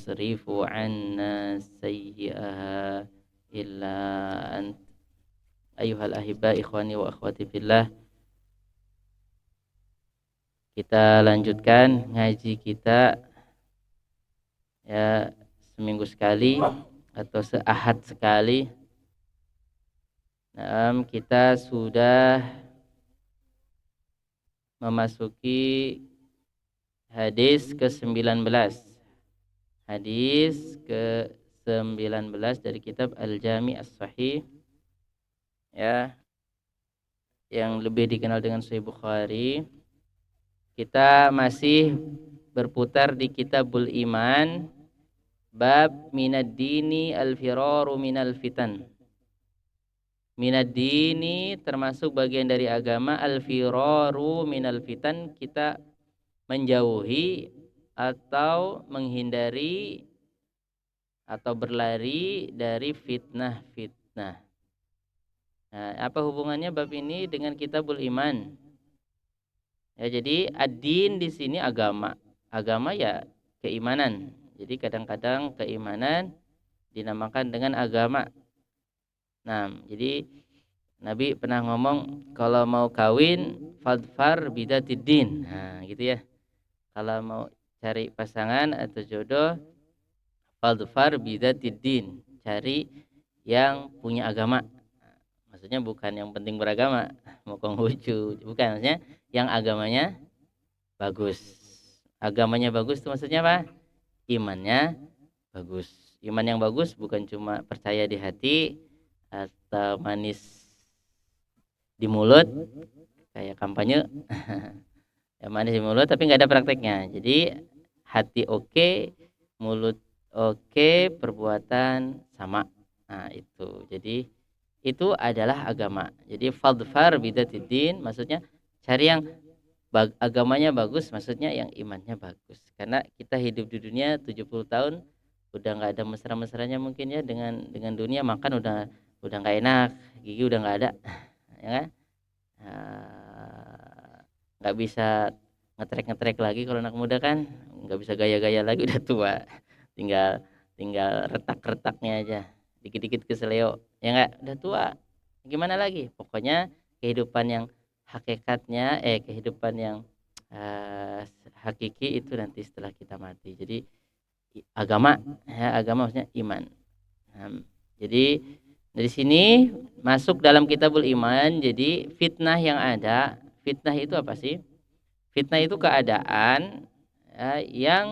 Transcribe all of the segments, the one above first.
yasrifu 'anna sayyi'aha illa ant. Ayyuhal ahibba ikhwani wa akhwati fillah, kita lanjutkan ngaji kita ya, seminggu sekali atau seahad sekali. Kita sudah memasuki hadis ke-19. Hadis ke-19 dari kitab Al-Jami' As-Sahih ya, yang lebih dikenal dengan Sahih Bukhari. Kita masih berputar di Kitabul Iman, bab minad dini al-firaru minal fitan. Minad dini termasuk bagian dari agama, al-firaru minal fitan, kita menjauhi atau menghindari atau berlari dari fitnah-fitnah. Nah, apa hubungannya bab ini dengan Kitabul Iman? Ya, jadi ad-din di sini agama. Agama ya keimanan. Jadi kadang-kadang keimanan dinamakan dengan agama. Nah, jadi Nabi pernah ngomong kalau mau kawin fadfar bidatid din. Nah, gitu ya. Kalau mau cari pasangan atau jodoh fadfar bidatid din. Cari yang punya agama. Maksudnya bukan yang penting beragama, mau Konghucu, bukan, maksudnya yang agamanya bagus. Agamanya bagus itu maksudnya apa? Imannya bagus. Iman yang bagus bukan cuma percaya di hati atau manis di mulut kayak kampanye. Ya, manis di mulut tapi nggak ada prakteknya. Jadi hati oke, mulut oke, perbuatan sama. Nah itu. Jadi itu adalah agama. Jadi fadfar bidatid, maksudnya cari yang agamanya bagus, maksudnya yang imannya bagus. Karena kita hidup di dunia 70 tahun udah nggak ada mesra-mesranya mungkin ya dengan dunia, makan udah nggak enak, gigi udah nggak ada, ya kan? Nggak bisa ngetrek lagi kalau anak muda kan, nggak bisa gaya-gaya lagi, udah tua. Tinggal retak-retaknya aja, dikit-dikit keseleo, ya nggak, udah tua, gimana lagi? Pokoknya kehidupan yang hakikatnya, kehidupan yang hakiki itu nanti setelah kita mati. Jadi agama, ya, agama maksudnya iman. Jadi dari sini masuk dalam Kitabul Iman. Jadi fitnah yang ada, fitnah itu apa sih? Fitnah itu keadaan ya, yang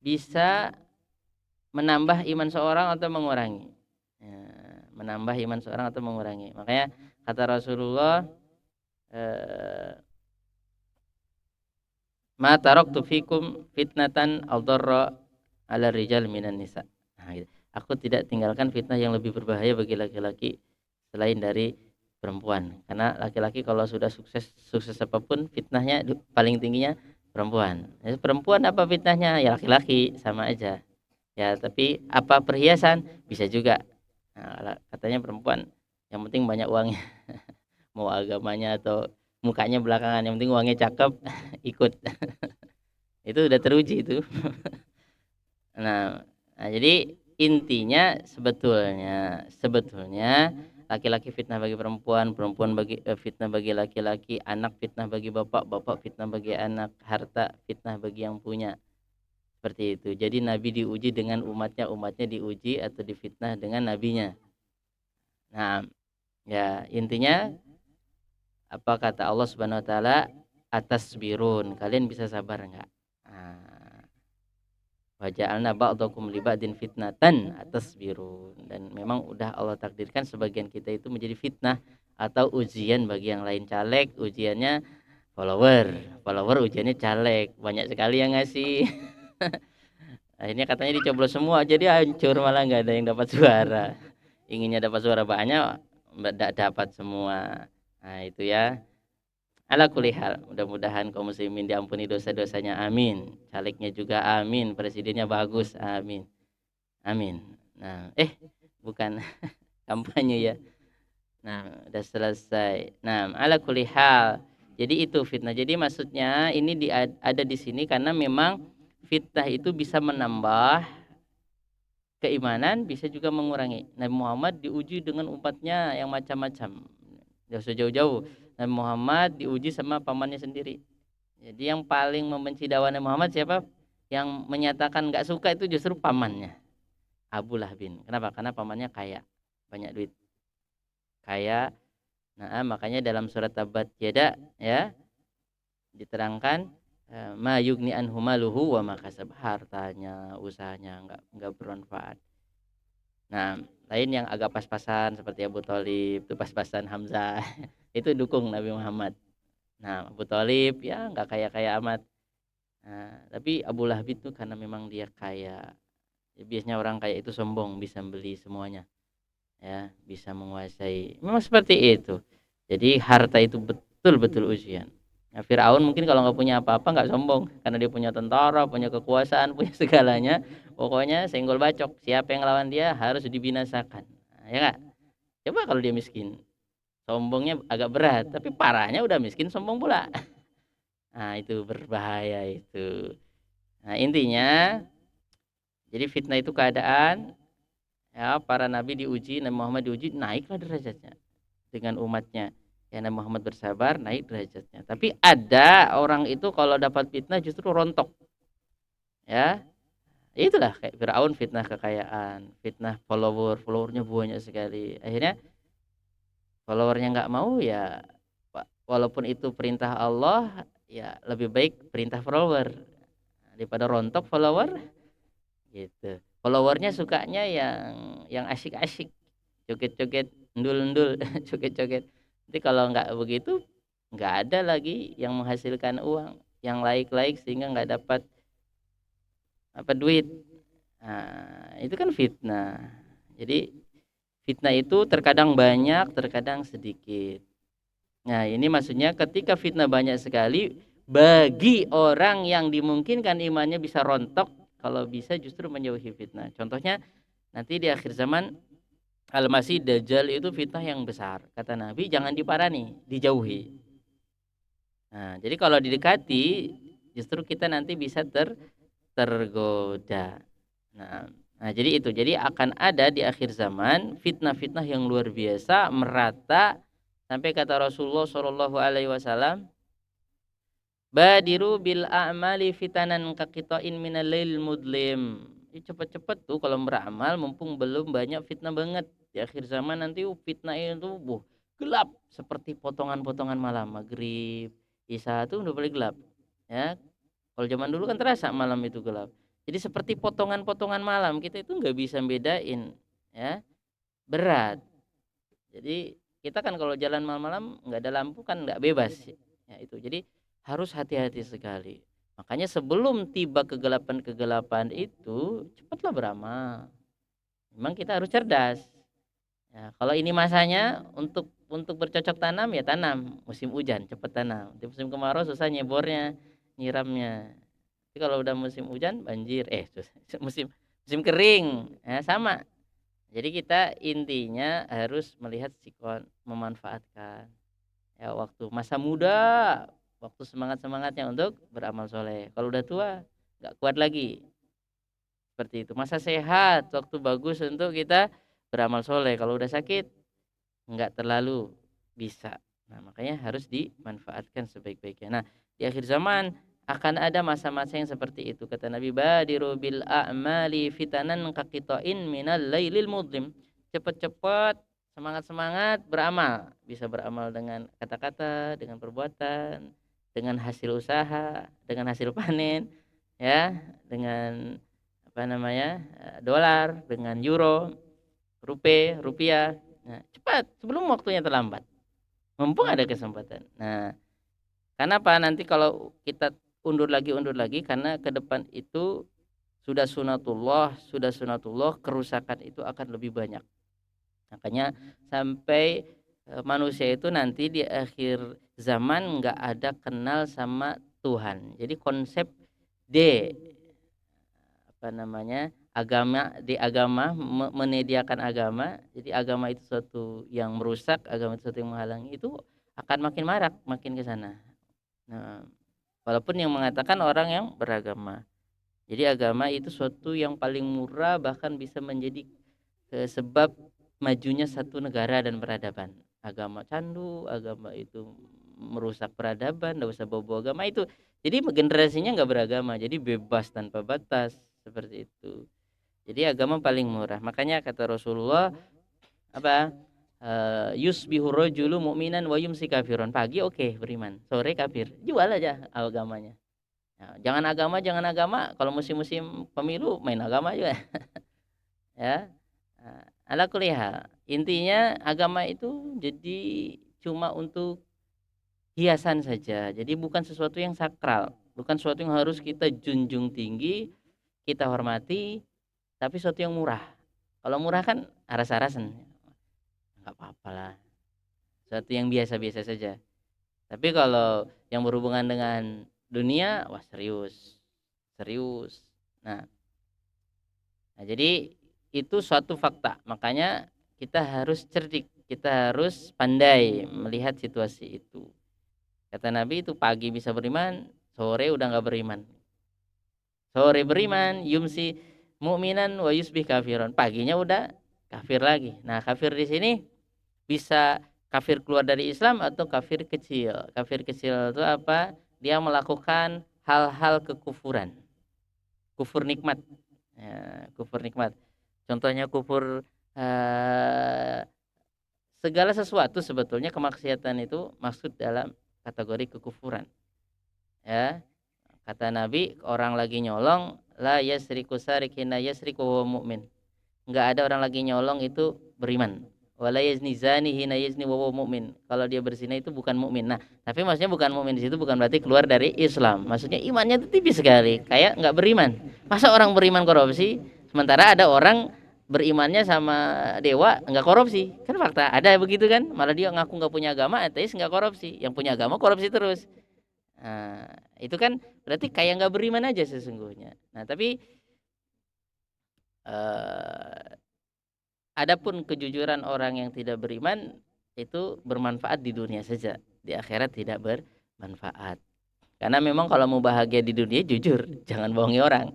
bisa menambah iman seorang atau mengurangi. Ya, menambah iman seorang atau mengurangi. Makanya kata Rasulullah, ma taraktu fikum fitnatan aldarra ala rijal minan nisa. Nah, gitu. Aku tidak tinggalkan fitnah yang lebih berbahaya bagi laki-laki selain dari perempuan. Karena laki-laki kalau sudah sukses apapun, fitnahnya paling tingginya perempuan. Ya, perempuan apa fitnahnya? Ya laki-laki, sama aja. Ya, tapi apa perhiasan? Bisa juga. Nah, katanya perempuan yang penting banyak uangnya. Mau agamanya atau mukanya belakangan, yang penting uangnya cakep, ikut. Itu udah teruji itu. Nah, jadi intinya sebetulnya laki-laki fitnah bagi perempuan, perempuan bagi fitnah bagi laki-laki, anak fitnah bagi bapak, bapak fitnah bagi anak, harta fitnah bagi yang punya. Seperti itu. Jadi Nabi diuji dengan umatnya, umatnya diuji atau difitnah dengan nabinya. Nah, ya intinya apa kata Allah Subhanahu wa taala, atas birun, kalian bisa sabar enggak? Wa ja'alna ba'dakum li ba'din fitnatan atas birun. Dan memang udah Allah takdirkan sebagian kita itu menjadi fitnah atau ujian bagi yang lain. Caleg ujiannya follower ujiannya caleg, banyak sekali yang ngasih. Akhirnya katanya dicoblos semua, jadi hancur, malah nggak ada yang dapat suara. Inginnya dapat suara banyak, tidak dapat semua. Nah itu ya. Ala kulli hal, mudah-mudahan kaum muslimin diampuni dosa-dosanya, amin. Calegnya juga amin, presidennya bagus, amin. Amin. Nah, bukan kampanye ya. Nah, udah selesai. Nah, ala kulli hal. Jadi itu fitnah. Jadi maksudnya ini ada di sini karena memang fitnah itu bisa menambah keimanan, bisa juga mengurangi. Nabi Muhammad diuji dengan umatnya yang macam-macam. Jauh-jauh. Nabi Muhammad diuji sama pamannya sendiri. Jadi yang paling membenci dakwah Nabi Muhammad siapa? Yang menyatakan nggak suka itu justru pamannya, Abu Lahab. Kenapa? Karena pamannya kaya, banyak duit, kaya. Nah, makanya dalam surat Tabat Yada ya diterangkan ma yugni anhu maluhu wa ma kasab, hartanya, usahanya enggak bermanfaat. Nah, lain yang agak pas-pasan seperti Abu Thalib, itu pas-pasan Hamzah. Itu dukung Nabi Muhammad. Nah, Abu Thalib ya enggak kaya-kaya amat. Nah, tapi Abu Lahab itu karena memang dia kaya. Ya, biasanya orang kaya itu sombong, bisa beli semuanya. Ya, bisa menguasai. Memang seperti itu. Jadi harta itu betul-betul ujian. Nah, Firaun mungkin kalau nggak punya apa-apa nggak sombong, karena dia punya tentara, punya kekuasaan, punya segalanya. Pokoknya senggol bacok, siapa yang lawan dia harus dibinasakan. Nah, ya nggak? Coba kalau dia miskin, sombongnya agak berat, tapi parahnya udah miskin sombong pula. Nah, itu berbahaya itu. Nah, intinya jadi fitnah itu keadaan ya para nabi diuji, Nabi Muhammad diuji, naiklah derajatnya dengan umatnya. Ya, Nabi Muhammad bersabar, naik derajatnya. Tapi ada orang itu kalau dapat fitnah justru rontok. Ya, itulah kayak Firaun, fitnah kekayaan, fitnah followernya banyak sekali. Akhirnya followernya nggak mau ya, walaupun itu perintah Allah, ya lebih baik perintah follower daripada rontok follower gitu. Followernya sukanya yang asyik-asyik, joget-joget, ndul-ndul, joget-joget. Jadi kalau nggak begitu, nggak ada lagi yang menghasilkan uang, yang like sehingga nggak dapat apa duit. Nah, itu kan fitnah. Jadi fitnah itu terkadang banyak, terkadang sedikit. Nah, ini maksudnya ketika fitnah banyak sekali, bagi orang yang dimungkinkan imannya bisa rontok, kalau bisa justru menjauhi fitnah. Contohnya nanti di akhir zaman Al-Masih Dajjal itu fitnah yang besar. Kata Nabi jangan diparani, dijauhi. Nah, jadi kalau didekati justru kita nanti bisa tergoda. Nah, jadi itu. Jadi akan ada di akhir zaman fitnah-fitnah yang luar biasa merata sampai kata Rasulullah Shallallahu alaihi wasallam, "Badiru bil a'mali fitanan kaqitain minal lail mudlim." Cepet-cepet tuh kalau beramal mumpung belum banyak fitnah banget. Di akhir zaman nanti fitnah itu gelap seperti potongan-potongan malam. Maghrib, Isya itu udah boleh gelap. Ya, kalau zaman dulu kan terasa malam itu gelap. Jadi seperti potongan-potongan malam, kita itu nggak bisa bedain, ya, berat. Jadi kita kan kalau jalan malam-malam nggak ada lampu kan nggak bebas, ya itu. Jadi harus hati-hati sekali. Makanya sebelum tiba kegelapan-kegelapan itu, cepatlah beramal. Memang kita harus cerdas. Ya, kalau ini masanya untuk bercocok tanam ya tanam musim hujan cepat tanam. Di musim kemarau susah nyebornya, nyiramnya. Tapi kalau udah musim hujan banjir, musim musim kering, ya sama. Jadi kita intinya harus melihat sikon, memanfaatkan ya waktu masa muda, waktu semangat-semangatnya untuk beramal soleh. Kalau udah tua nggak kuat lagi. Seperti itu. Masa sehat, waktu bagus untuk kita beramal soleh. Kalau udah sakit nggak terlalu bisa. Nah, makanya harus dimanfaatkan sebaik-baiknya. Nah, di akhir zaman akan ada masa-masa yang seperti itu. Kata Nabi, badiru bil a'mali fitanan kaqitain minal lailil mudlim. Cepat-cepat, semangat-semangat beramal. Bisa beramal dengan kata-kata, dengan perbuatan, dengan hasil usaha, dengan hasil panen, ya, dengan apa namanya? Dolar, dengan euro, rupiah. Nah, cepat sebelum waktunya terlambat. Mumpung ada kesempatan. Nah, kenapa nanti kalau kita undur lagi karena ke depan itu sudah sunatullah kerusakan itu akan lebih banyak. Makanya sampai manusia itu nanti di akhir zaman nggak ada kenal sama Tuhan. Jadi konsep D apa namanya agama menyediakan agama, jadi agama itu sesuatu yang merusak, agama itu sesuatu yang menghalangi, itu akan makin marak makin ke sana. Nah, walaupun yang mengatakan orang yang beragama, Jadi agama itu suatu yang paling murah, bahkan bisa menjadi sebab majunya satu negara dan peradaban. Agama candu, agama itu merusak peradaban, nggak usah bawa-bawa agama itu. Jadi generasinya nggak beragama, jadi bebas tanpa batas seperti itu. Jadi agama paling murah. Makanya kata Rasulullah apa? Yusbihu rajulu mu'minan wa yumsi kafirun. Pagi oke, beriman, sore kafir. Jual aja agamanya. Nah, jangan agama. Kalau musim-musim pemilu main agama juga. Ya. Nah, ala kulli hal, intinya agama itu jadi cuma untuk hiasan saja. Jadi bukan sesuatu yang sakral, bukan sesuatu yang harus kita junjung tinggi, kita hormati, tapi sesuatu yang murah. Kalau murah kan aras-arasan, nggak apa-apa lah. Sesuatu yang biasa-biasa saja. Tapi kalau yang berhubungan dengan dunia, wah serius, serius. Nah, jadi itu suatu fakta. Makanya kita harus cerdik, kita harus pandai melihat situasi itu. Kata Nabi itu pagi bisa beriman, sore udah nggak beriman. Sore beriman, yumsi mu'minan wa yusbih kafiron. Paginya udah kafir lagi. Nah, kafir di sini bisa kafir keluar dari Islam atau kafir kecil. Kafir kecil itu apa? Dia melakukan hal-hal kekufuran. Kufur nikmat. Ya, kufur nikmat. Contohnya kufur eh, segala sesuatu sebetulnya kemaksiatan itu masuk dalam kategori kekufuran. Ya, kata Nabi, orang lagi nyolong, la yasriku sarik hina yasriku huwa mu'min. Enggak ada orang lagi nyolong itu beriman. Wala yazni zani hina yazni wa huwa mu'min. Kalau dia berzina itu bukan mukmin. Nah, tapi maksudnya bukan mukmin di situ bukan berarti keluar dari Islam. Maksudnya imannya itu tipis sekali, kayak enggak beriman. Masa orang beriman korupsi, sementara ada orang berimannya sama dewa enggak korupsi? Kan fakta, ada begitu kan? Malah dia ngaku enggak punya agama, ateis enggak korupsi. Yang punya agama korupsi terus. Nah, itu kan berarti kayak nggak beriman aja sesungguhnya. Nah, tapi eh, adapun kejujuran orang yang tidak beriman itu bermanfaat di dunia saja, di akhirat tidak bermanfaat. Karena memang kalau mau bahagia di dunia jujur, jangan bohongi orang.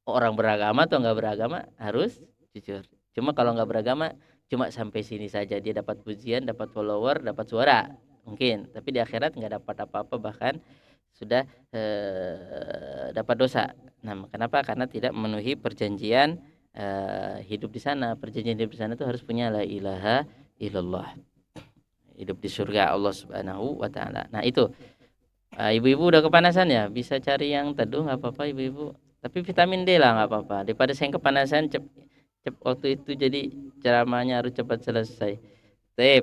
Orang beragama atau nggak beragama harus jujur. Cuma kalau nggak beragama cuma sampai sini saja, dia dapat pujian, dapat follower, dapat suara mungkin, tapi di akhirat nggak dapat apa-apa, bahkan sudah dapat dosa. Nah, kenapa? Karena tidak memenuhi perjanjian hidup di sana. Perjanjian hidup di sana itu harus punya la ilaha illallah, hidup di surga Allah Subhanahu wa taala. Nah, itu ibu-ibu udah kepanasan ya, bisa cari yang teduh nggak apa-apa ibu-ibu. Tapi vitamin D lah nggak apa-apa. Daripada saya kepanasan waktu itu jadi ceramahnya harus cepat selesai. Baik.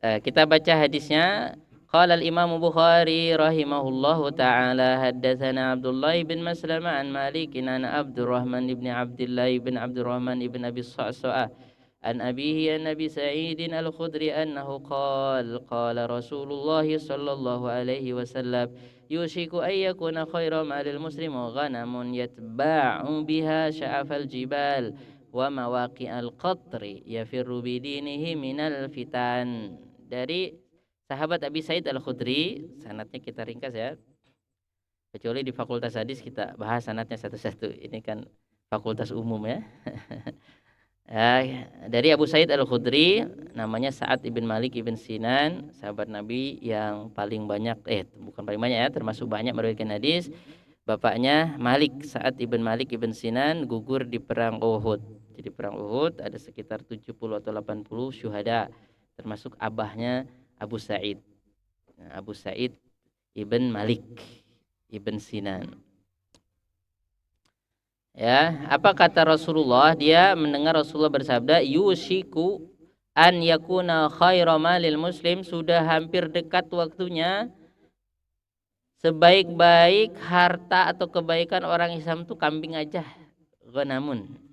Kita baca hadisnya. Qala al-Imam Bukhari rahimahullahu taala haddatsana Abdullah bin Maslamah an Malik an Abdurrahman ibn Abdullah ibn Abdurrahman ibn Abi Sa'sa'ah an abihi an Nabi Sa'id al-Khudri annahu qala Rasulullah sallallahu alaihi wasallam yushiku ay yakuna khairan ma'al muslim ghanamun yatba'u biha sya'afal jibal wa mawaqi'al qatri yafirru bidinihi minal fitan. Dari sahabat Abi Said Al-Khudri, sanadnya kita ringkas ya. Kecuali di fakultas hadis kita bahas sanadnya satu-satu. Ini kan fakultas umum ya. Dari Abu Said Al-Khudri, namanya Sa'ad ibn Malik ibn Sinan, sahabat Nabi yang paling banyak, bukan paling banyak ya, termasuk banyak meriwayatkan hadis. Bapaknya Malik, Sa'ad ibn Malik ibn Sinan, gugur di perang Uhud. Jadi perang Uhud ada sekitar 70 atau 80 syuhada, termasuk abahnya Abu Sa'id. Nah, Abu Sa'id ibn Malik ibn Sinan. Ya, apa kata Rasulullah? Dia mendengar Rasulullah bersabda, "Yushiku an yakuna khairu malil muslim." Sudah hampir dekat waktunya sebaik-baik harta atau kebaikan orang Islam itu kambing aja. Ghanamun.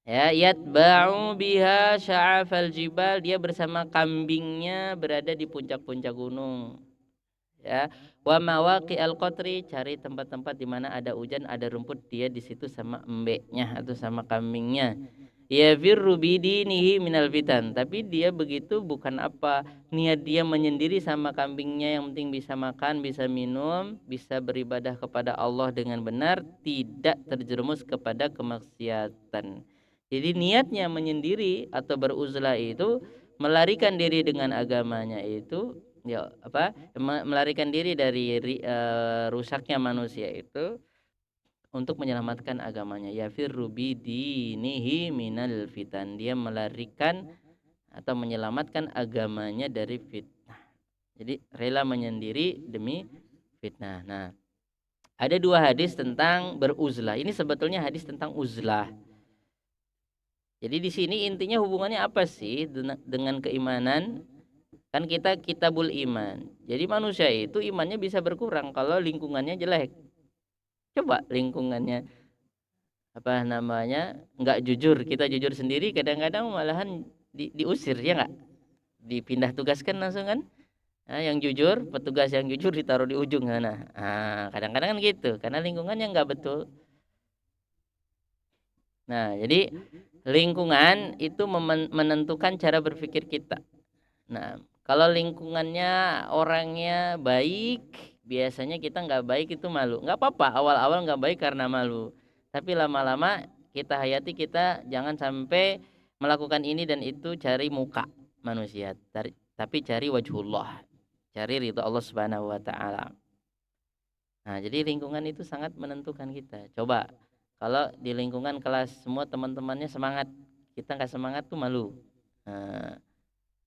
Ya, yatba'u biha sya'afal jibal, dia bersama kambingnya berada di puncak-puncak gunung. Ya, wa mawaqi al-qatri, cari tempat-tempat di mana ada hujan, ada rumput, dia di situ sama embeknya atau sama kambingnya. yafirru bidinihi minal fitan. Tapi dia begitu bukan apa niat dia menyendiri sama kambingnya, yang penting bisa makan, bisa minum, bisa beribadah kepada Allah dengan benar, tidak terjerumus kepada kemaksiatan. Jadi niatnya menyendiri atau beruzlah itu melarikan diri dengan agamanya itu, ya apa, melarikan diri dari rusaknya manusia itu untuk menyelamatkan agamanya. Yafirru bidinihi minal fitan. Dia melarikan atau menyelamatkan agamanya dari fitnah. Jadi rela menyendiri demi fitnah. Nah, ada dua hadis tentang beruzlah. Ini sebetulnya hadis tentang uzlah. Jadi di sini intinya hubungannya apa sih dengan keimanan? Kan kita kitabul iman. Jadi manusia itu imannya bisa berkurang kalau lingkungannya jelek. Coba lingkungannya apa namanya nggak jujur, kita jujur sendiri, kadang-kadang malahan diusir, ya nggak, dipindah tugaskan langsung kan. Nah, yang jujur, petugas yang jujur ditaruh di ujung sana. Kadang-kadang kan gitu karena lingkungannya nggak betul. Nah, jadi lingkungan itu menentukan cara berpikir kita. Nah, kalau lingkungannya orangnya baik, biasanya kita nggak baik itu malu. Nggak apa-apa, awal-awal nggak baik karena malu. Tapi lama-lama kita hayati, kita jangan sampai melakukan ini dan itu cari muka manusia, tapi cari wajhullah, cari ridho Allah Subhanahu wa taala. Nah, jadi lingkungan itu sangat menentukan kita. Coba kalau di lingkungan kelas semua teman-temannya semangat, kita nggak semangat tuh malu. Nah,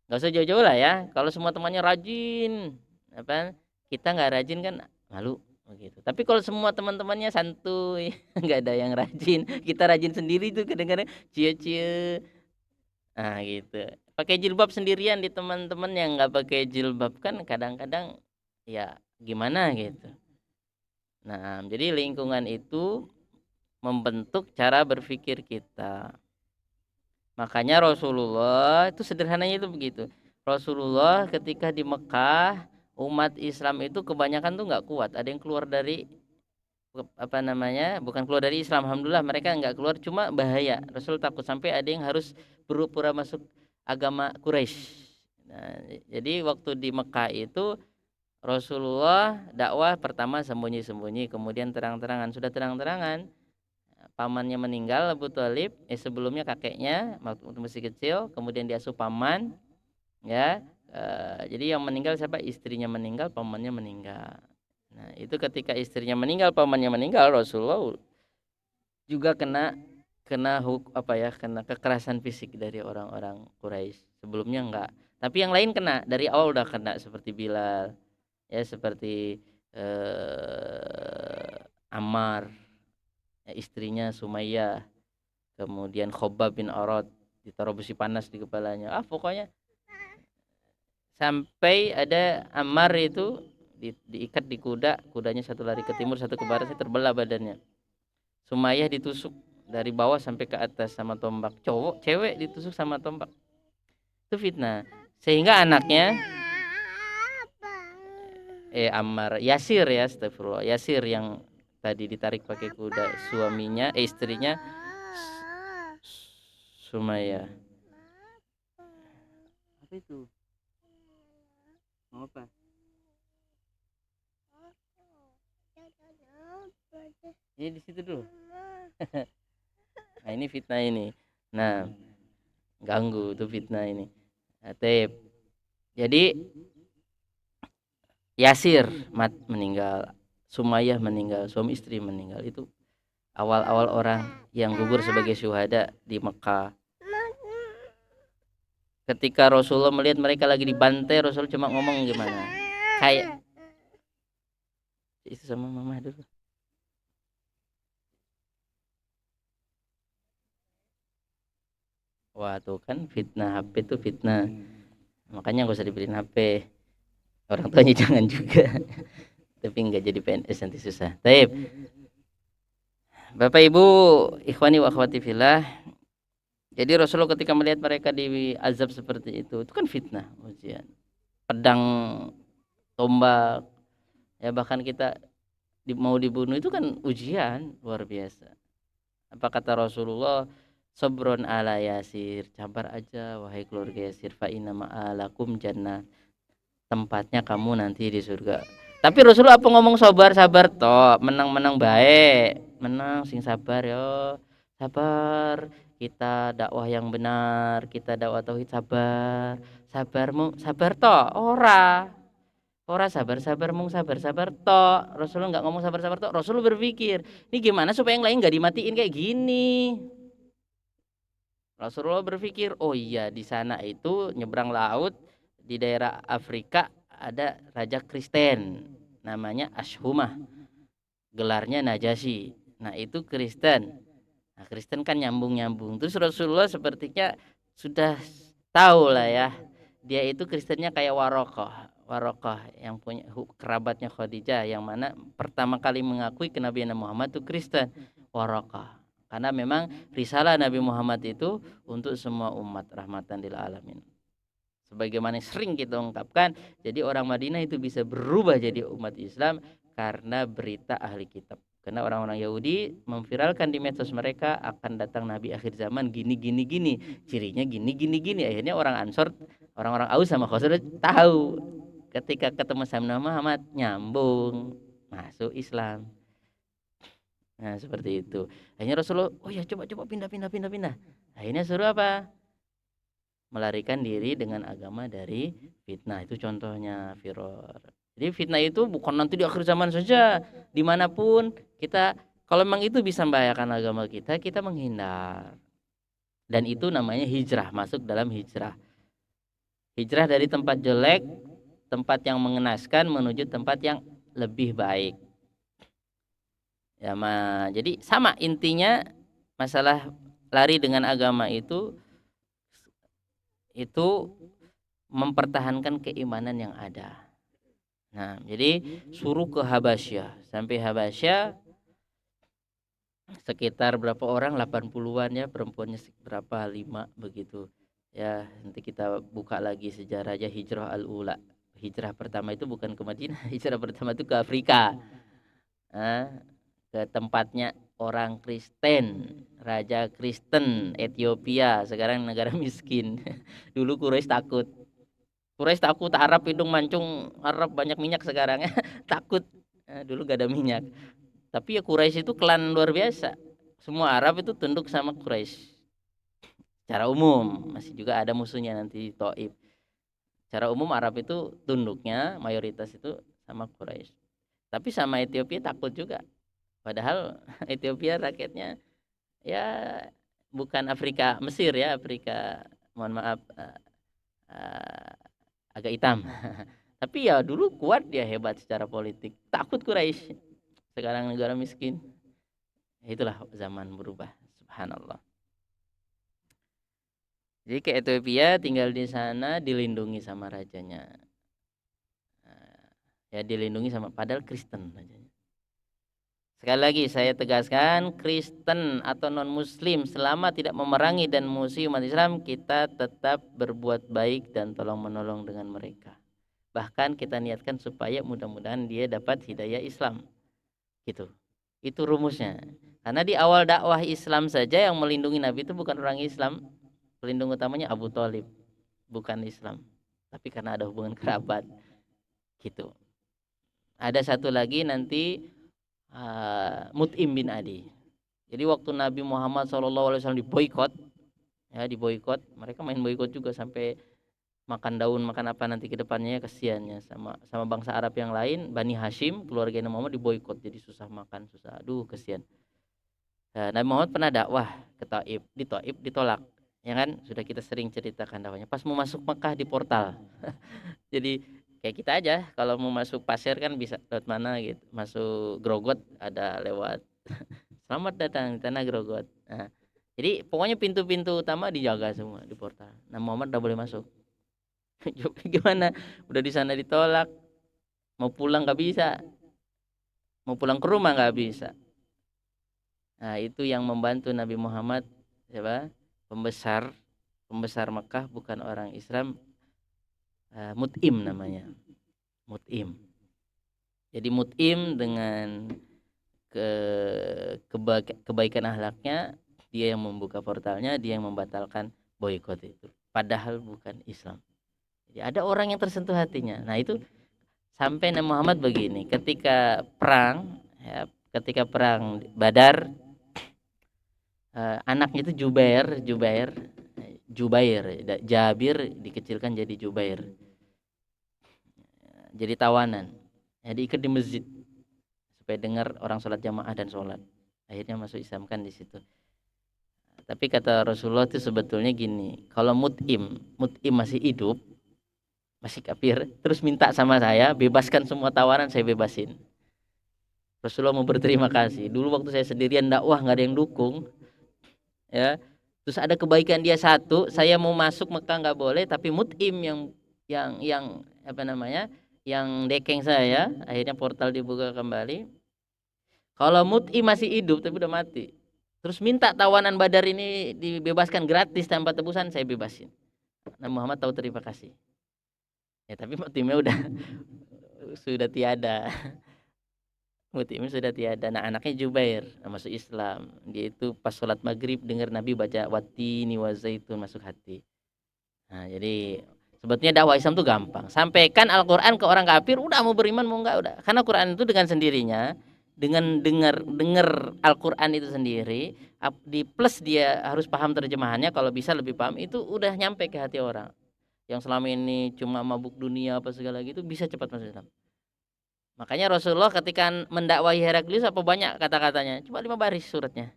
nggak usah jauh-jauh lah ya, kalau semua temannya rajin, apa, kita nggak rajin kan malu begitu. Tapi kalau semua teman-temannya santuy, nggak ada yang rajin, kita rajin sendiri tuh kadang-kadang cie-cie, nah gitu. Pakai jilbab sendirian di teman-teman yang nggak pakai jilbab kan kadang-kadang ya gimana gitu. Nah, jadi lingkungan itu membentuk cara berpikir kita. Makanya Rasulullah itu sederhananya itu begitu. Rasulullah ketika di Mekah, umat Islam itu kebanyakan tuh nggak kuat. Ada yang keluar dari apa namanya, bukan keluar dari Islam. Alhamdulillah mereka nggak keluar, cuma bahaya. Rasul takut sampai ada yang harus pura-pura masuk agama Quraisy. Nah, jadi waktu di Mekah itu Rasulullah dakwah pertama sembunyi-sembunyi, kemudian terang-terangan. Sudah terang-terangan, pamannya meninggal, Abu Thalib, sebelumnya kakeknya waktu masih kecil, kemudian diasuh paman, ya. Jadi yang meninggal siapa? Istrinya meninggal, pamannya meninggal. Nah, itu ketika istrinya meninggal, pamannya meninggal, Rasulullah juga kena kena apa ya, kena kekerasan fisik dari orang-orang Quraisy. Sebelumnya enggak, tapi yang lain kena dari awal udah kena, seperti Bilal, ya, seperti Ammar, ya, istrinya Sumayyah, kemudian Khobab bin Arad ditaruh besi panas di kepalanya. Pokoknya sampai ada Ammar itu diikat di kuda, kudanya satu lari ke timur, satu ke barat, terbelah badannya. Sumayyah ditusuk dari bawah sampai ke atas sama tombak. Cowok, cewek ditusuk sama tombak. Itu fitnah. Sehingga anaknya Ammar, Yasir, ya, astagfirullah, Yasir yang tadi ditarik pakai kuda, suaminya, istrinya Sumayyah. Apa itu? Mau apa? Ini di situ dulu. Nah, ini fitnah ini. Nah, ganggu itu fitnah ini. Nah, jadi Yasir meninggal, Sumayyah meninggal, suami istri meninggal. Itu awal-awal orang yang gugur sebagai syuhada di Mekah. Ketika Rasulullah melihat mereka lagi dibantai, Rasul cuma ngomong gimana? Kayak itu sama mama dulu. Wah, tuh kan fitnah HP itu fitnah. Makanya gak usah dibeliin HP. Orang tuanya jangan juga. Tapi nggak jadi PNS nanti susah. Taib. Bapak Ibu, ikhwani wa akhwati fillah. Jadi Rasulullah ketika melihat mereka di azab seperti itu kan fitnah, ujian. Pedang, tombak, ya bahkan kita mau dibunuh itu kan ujian luar biasa. Apa kata Rasulullah? Sobron ala Yasir, sabar aja wahai keluarga Yasir, fa inna ma'alakum jannah, tempatnya kamu nanti di surga. Tapi Rasulullah apa ngomong sabar toh, menang baik, menang sing sabar yo, sabar, kita dakwah yang benar, kita dakwah tauhid, sabar toh, ora sabar mung sabar toh. Rasulullah nggak ngomong sabar toh, Rasulullah berpikir ini gimana supaya yang lain nggak dimatiin kayak gini. Rasulullah berpikir, oh iya di sana itu nyebrang laut di daerah Afrika ada raja Kristen namanya Ashumah, gelarnya Najasyi. Nah itu Kristen. Nah Kristen kan nyambung. Terus Rasulullah sepertinya sudah tahu lah ya, dia itu Kristennya kayak Warokoh yang punya kerabatnya Khadijah, yang mana pertama kali mengakui kenabian Muhammad itu Kristen, Warokoh. Karena memang risalah Nabi Muhammad itu untuk semua umat, rahmatan lil alamin. Sebagaimana sering kita ungkapkan, jadi orang Madinah itu bisa berubah jadi umat Islam karena berita ahli kitab. Karena orang-orang Yahudi memviralkan di medsos mereka akan datang Nabi akhir zaman gini, cirinya gini. Akhirnya orang Ansor, orang-orang Aus sama Khosraj tahu. Ketika ketemu sama Muhammad, nyambung, masuk Islam. Nah seperti itu. Akhirnya Rasulullah, oh ya coba pindah. Akhirnya suruh apa? Melarikan diri dengan agama dari fitnah. Itu contohnya Firor. Jadi fitnah itu bukan nanti di akhir zaman saja, dimanapun kita, kalau memang itu bisa membahayakan agama kita menghindar. Dan itu namanya hijrah, masuk dalam hijrah. Hijrah dari tempat jelek, tempat yang mengenaskan menuju tempat yang lebih baik. Ya, jadi sama intinya masalah lari dengan agama itu mempertahankan keimanan yang ada. Nah, jadi suruh ke Habasyah. Sampai Habasyah sekitar berapa orang, 80-an ya, perempuannya berapa, 5 begitu. Ya, nanti kita buka lagi sejarahnya hijrah al-ula. Hijrah pertama itu bukan ke Madinah, hijrah pertama itu ke Afrika. Nah, ke tempatnya orang Kristen, raja Kristen Ethiopia, sekarang negara miskin. Dulu Quraisy takut Arab hidung mancung, Arab banyak minyak sekarang. Takut. Dulu gak ada minyak. Tapi ya Quraisy itu klan luar biasa. Semua Arab itu tunduk sama Quraisy. Secara umum, masih juga ada musuhnya nanti Taif. Secara umum Arab itu tunduknya mayoritas itu sama Quraisy. Tapi sama Ethiopia takut juga. Padahal Ethiopia rakyatnya ya bukan Afrika Mesir ya, Afrika, mohon maaf, agak hitam. Tapi ya dulu kuat, dia hebat secara politik. Takut Quraisy. Sekarang negara miskin. Itulah zaman berubah. Subhanallah. Jadi ke Ethiopia, tinggal di sana, dilindungi sama rajanya. Ya dilindungi sama, padahal Kristen rajanya. Sekali lagi saya tegaskan, Kristen atau non-Muslim selama tidak memerangi dan musuhi umat Islam, kita tetap berbuat baik dan tolong menolong dengan mereka. Bahkan kita niatkan supaya mudah-mudahan dia dapat hidayah Islam. Gitu. Itu rumusnya. Karena di awal dakwah Islam saja yang melindungi Nabi itu bukan orang Islam. Pelindung utamanya Abu Thalib, bukan Islam. Tapi karena ada hubungan kerabat. Gitu. Ada satu lagi nanti Mut'im bin Adi. Jadi waktu Nabi Muhammad SAW diboikot, mereka main boikot juga sampai makan daun, makan apa nanti ke depannya, kesiannya sama bangsa Arab yang lain. Bani Hashim, keluarga Nabi Muhammad diboikot, jadi susah makan, susah, aduh kesian. Nabi Muhammad pernah dakwah ke Taif, di Taif ditolak, ya kan, sudah kita sering ceritakan dakwahnya. Pas mau masuk Mekah di portal. Jadi kayak kita aja kalau mau masuk pasir kan bisa lewat mana gitu, masuk Grogot ada lewat selamat datang di tanah Grogot. Nah, jadi pokoknya pintu-pintu utama dijaga semua di portal. Nah Muhammad udah boleh masuk. Gimana, udah di sana ditolak, mau pulang nggak bisa, mau pulang ke rumah nggak bisa. Nah itu yang membantu Nabi Muhammad, siapa, pembesar Mekah, bukan orang Islam, Mut'im namanya, Mut'im. Jadi Mut'im dengan kebaikan akhlaknya Dia yang membuka portalnya, dia yang membatalkan boikot itu. Padahal bukan Islam. Jadi ada orang yang tersentuh hatinya. Nah itu sampai Nabi Muhammad begini, ketika perang, ya, ketika perang Badar, anaknya itu Jubair, Jabir dikecilkan jadi Jubair, jadi tawanan, ya, diikat di masjid supaya dengar orang sholat jamaah dan sholat. Akhirnya masuk Islam kan di situ. Tapi kata Rasulullah itu sebetulnya gini, kalau mut'im masih hidup, masih kafir, terus minta sama saya, bebaskan semua tawanan, saya bebasin. Rasulullah mau berterima kasih. Dulu waktu saya sendirian dakwah nggak ada yang dukung, ya. Terus ada kebaikan dia satu, saya mau masuk Mekah nggak boleh, tapi mut'im yang apa namanya, yang dekeng saya, akhirnya portal dibuka kembali. Kalau mut'im masih hidup tapi udah mati, terus minta tawanan Badar ini dibebaskan gratis tanpa tebusan, saya bebasin. Nah Muhammad tahu terima kasih. Ya tapi mut'imnya udah sudah tiada. Mut'im sudah tiada. Nah anaknya Jubair masuk Islam. Dia itu pas sholat maghrib dengar Nabi baca watini wa zaitun, masuk hati. Nah jadi sebetulnya dakwah Islam tuh gampang. Sampaikan Al-Quran ke orang kafir, udah mau beriman mau enggak udah. Karena Quran itu dengan sendirinya, dengan dengar Al-Quran itu sendiri, di plus dia harus paham terjemahannya, kalau bisa lebih paham, itu udah nyampe ke hati orang. Yang selama ini cuma mabuk dunia apa segala gitu bisa cepat masuk Islam. Makanya Rasulullah ketika mendakwahi Heraklius apa banyak kata-katanya? Cuma 5 baris suratnya.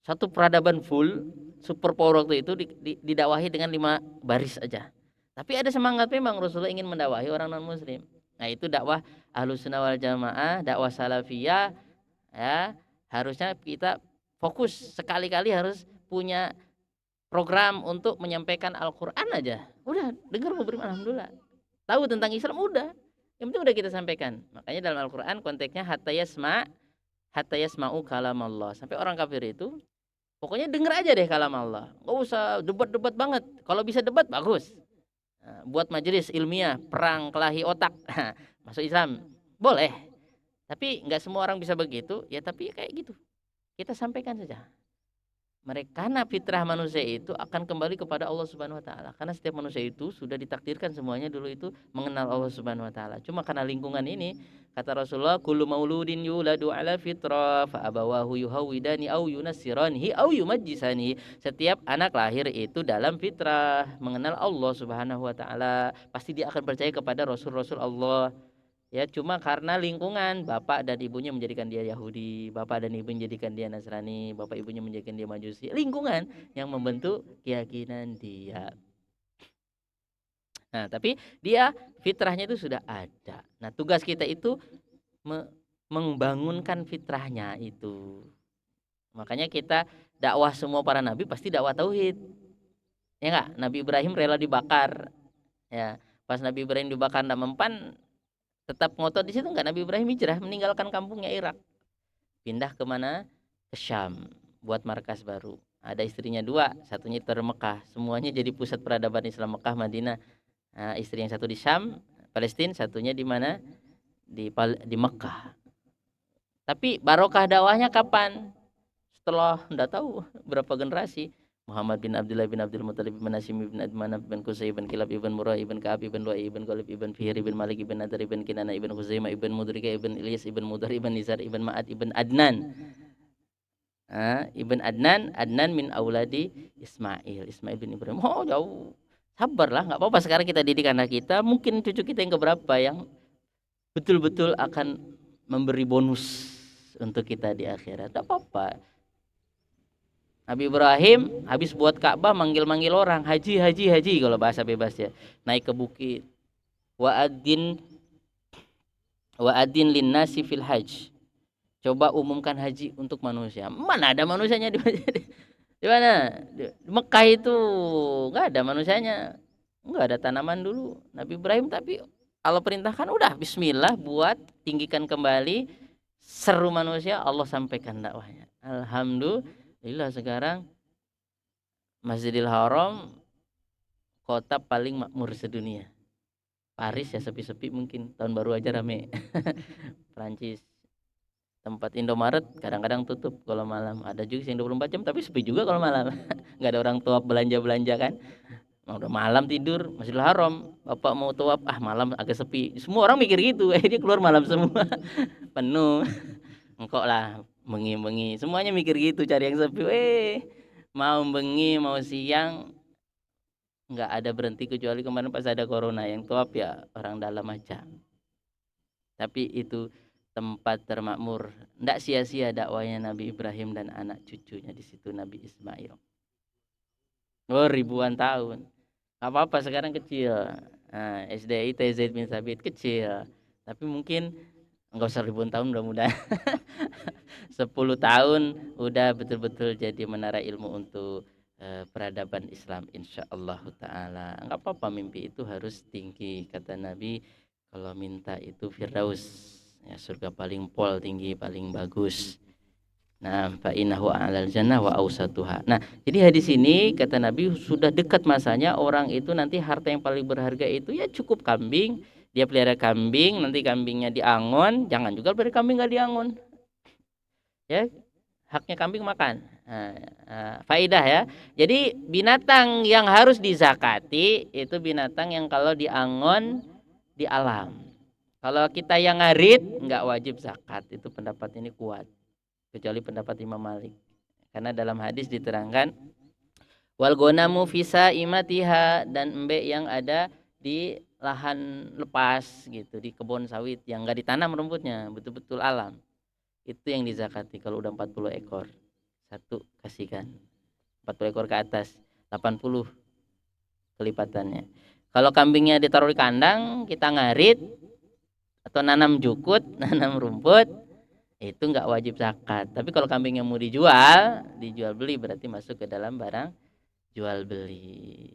Satu peradaban full super power waktu itu didakwahi dengan 5 baris aja. Tapi ada semangat memang Rasulullah ingin mendakwahi orang non muslim. Nah, itu dakwah Ahlus Sunnah wal Jamaah, dakwah Salafiyah, ya. Harusnya kita fokus sekali-kali harus punya program untuk menyampaikan Al-Qur'an aja. Udah, dengar mau beriman alhamdulillah. Tahu tentang Islam udah. Yang penting udah kita sampaikan. Makanya dalam Al-Qur'an konteksnya hatta yasma'u kalam Allah. Sampai orang kafir itu pokoknya denger aja deh kalam Allah. Enggak usah debat-debat banget. Kalau bisa debat bagus. Nah, buat majelis ilmiah, perang kelahi otak. Masuk Islam. Boleh. Tapi enggak semua orang bisa begitu, ya tapi kayak gitu. Kita sampaikan saja. Mereka karena fitrah manusia itu akan kembali kepada Allah Subhanahu wa taala. Karena setiap manusia itu sudah ditakdirkan semuanya dulu itu mengenal Allah Subhanahu wa taala. Cuma karena lingkungan ini, kata Rasulullah, kullu mauludin yuladu ala fitrah fa abawahu yuhawidani au yunassiranihi au yumajjisani. Setiap anak lahir itu dalam fitrah, mengenal Allah Subhanahu wa taala. Pasti dia akan percaya kepada rasul-rasul Allah. Ya cuma karena lingkungan, bapak dan ibunya menjadikan dia Yahudi, bapak dan ibu menjadikan dia Nasrani, bapak ibunya menjadikan dia Majusi. Lingkungan yang membentuk keyakinan dia. Nah, tapi dia fitrahnya itu sudah ada. Nah, tugas kita itu membangunkan fitrahnya itu. Makanya kita dakwah semua para nabi pasti dakwah tauhid. Ya enggak? Nabi Ibrahim rela dibakar. Ya, pas Nabi Ibrahim dibakar tidak mempan, tetap ngotot di situ enggak. Nabi Ibrahim hijrah meninggalkan kampungnya Irak, pindah ke mana? Ke Syam buat markas baru. Ada istrinya 2, satunya di Mekah. Semuanya jadi pusat peradaban Islam Mekah, Madinah. Nah, istri yang satu di Syam, Palestina, satunya di mana? Di Mekah. Tapi barokah dakwahnya kapan? Setelah enggak tahu berapa generasi. Muhammad bin Abdullah bin Abdul Muttalib bin Hashim bin Adman bin Qusay bin Kilab ibn Murrah ibn Ka'ab ibn Lu'ay ibn Ghalib ibn Fihr ibn Malik ibn Nadar ibn Kinana ibn Khuzaimah ibn Mudrika ibn Ilyas ibn Mudhar ibn Nizar ibn Ma'ad ibn Adnan. Ibn Adnan min auladi Ismail bin Ibrahim. Oh jauh. Sabarlah, nggak apa-apa. Sekarang kita didik anak kita, mungkin cucu kita yang keberapa yang betul-betul akan memberi bonus untuk kita di akhirat. Tidak apa-apa. Nabi Ibrahim habis buat Ka'bah manggil-manggil orang, haji kalau bahasa bebas ya. Naik ke bukit. Wa'adin linnasi fil hajj. Coba umumkan haji untuk manusia. Mana ada manusianya di mana? Di Mekah itu enggak ada manusianya. Enggak ada tanaman dulu. Nabi Ibrahim tapi Allah perintahkan udah bismillah buat tinggikan kembali, seru manusia, Allah sampaikan dakwahnya. Alhamdulillah sekarang Masjidil Haram kota paling makmur sedunia. Paris ya sepi-sepi mungkin, tahun baru aja rame. Prancis. Tempat Indomaret kadang-kadang tutup kalau malam. Ada juga yang 24 jam tapi sepi juga kalau malam. Nggak ada orang tua belanja-belanja kan. Nah, udah malam tidur Masjidil Haram. Bapak mau tawaf, malam agak sepi. Semua orang mikir gitu. Dia keluar malam semua. Penuh. Engkau lah bengi-bengi. Semuanya mikir gitu cari yang sepi. Mau bengi mau siang nggak ada berhenti kecuali kemarin pas ada corona yang tawaf ya orang dalam aja. Tapi itu tempat termakmur. Tidak sia-sia dakwanya Nabi Ibrahim dan anak cucunya di situ Nabi Ismail. Oh, ribuan tahun. Gak apa-apa sekarang kecil. Nah, SDI TZ bin Sabit kecil. Tapi mungkin enggak usah ribuan tahun mudah-mudahan. 10 tahun udah betul-betul jadi menara ilmu untuk peradaban Islam insyaallah taala. Enggak apa-apa mimpi itu harus tinggi kata Nabi. Kalau minta itu Firdaus, ya surga paling pol tinggi paling bagus. Nah, fa innahu a'lal jannah wa ausatuha. Nah, jadi hadis ini kata Nabi sudah dekat masanya orang itu nanti harta yang paling berharga itu ya cukup kambing, dia pelihara kambing, nanti kambingnya diangon, jangan juga pelihara kambing enggak diangon. Ya, haknya kambing makan. Faidah ya. Jadi binatang yang harus dizakati itu binatang yang kalau diangon di alam. Kalau kita yang ngarit nggak wajib zakat. Itu pendapat ini kuat. Kecuali pendapat Imam Malik. Karena dalam hadis diterangkan wal gonamu fisa imatiha dan embek yang ada di lahan lepas gitu di kebun sawit yang nggak ditanam rumputnya betul-betul alam. Itu yang dizakati kalau udah 40 ekor. Satu kasihkan. 40 ekor ke atas 80 kelipatannya. Kalau kambingnya ditaruh di kandang, kita ngarit atau nanam jukut, nanam rumput, itu nggak wajib zakat. Tapi kalau kambingnya mau dijual beli berarti masuk ke dalam barang jual beli.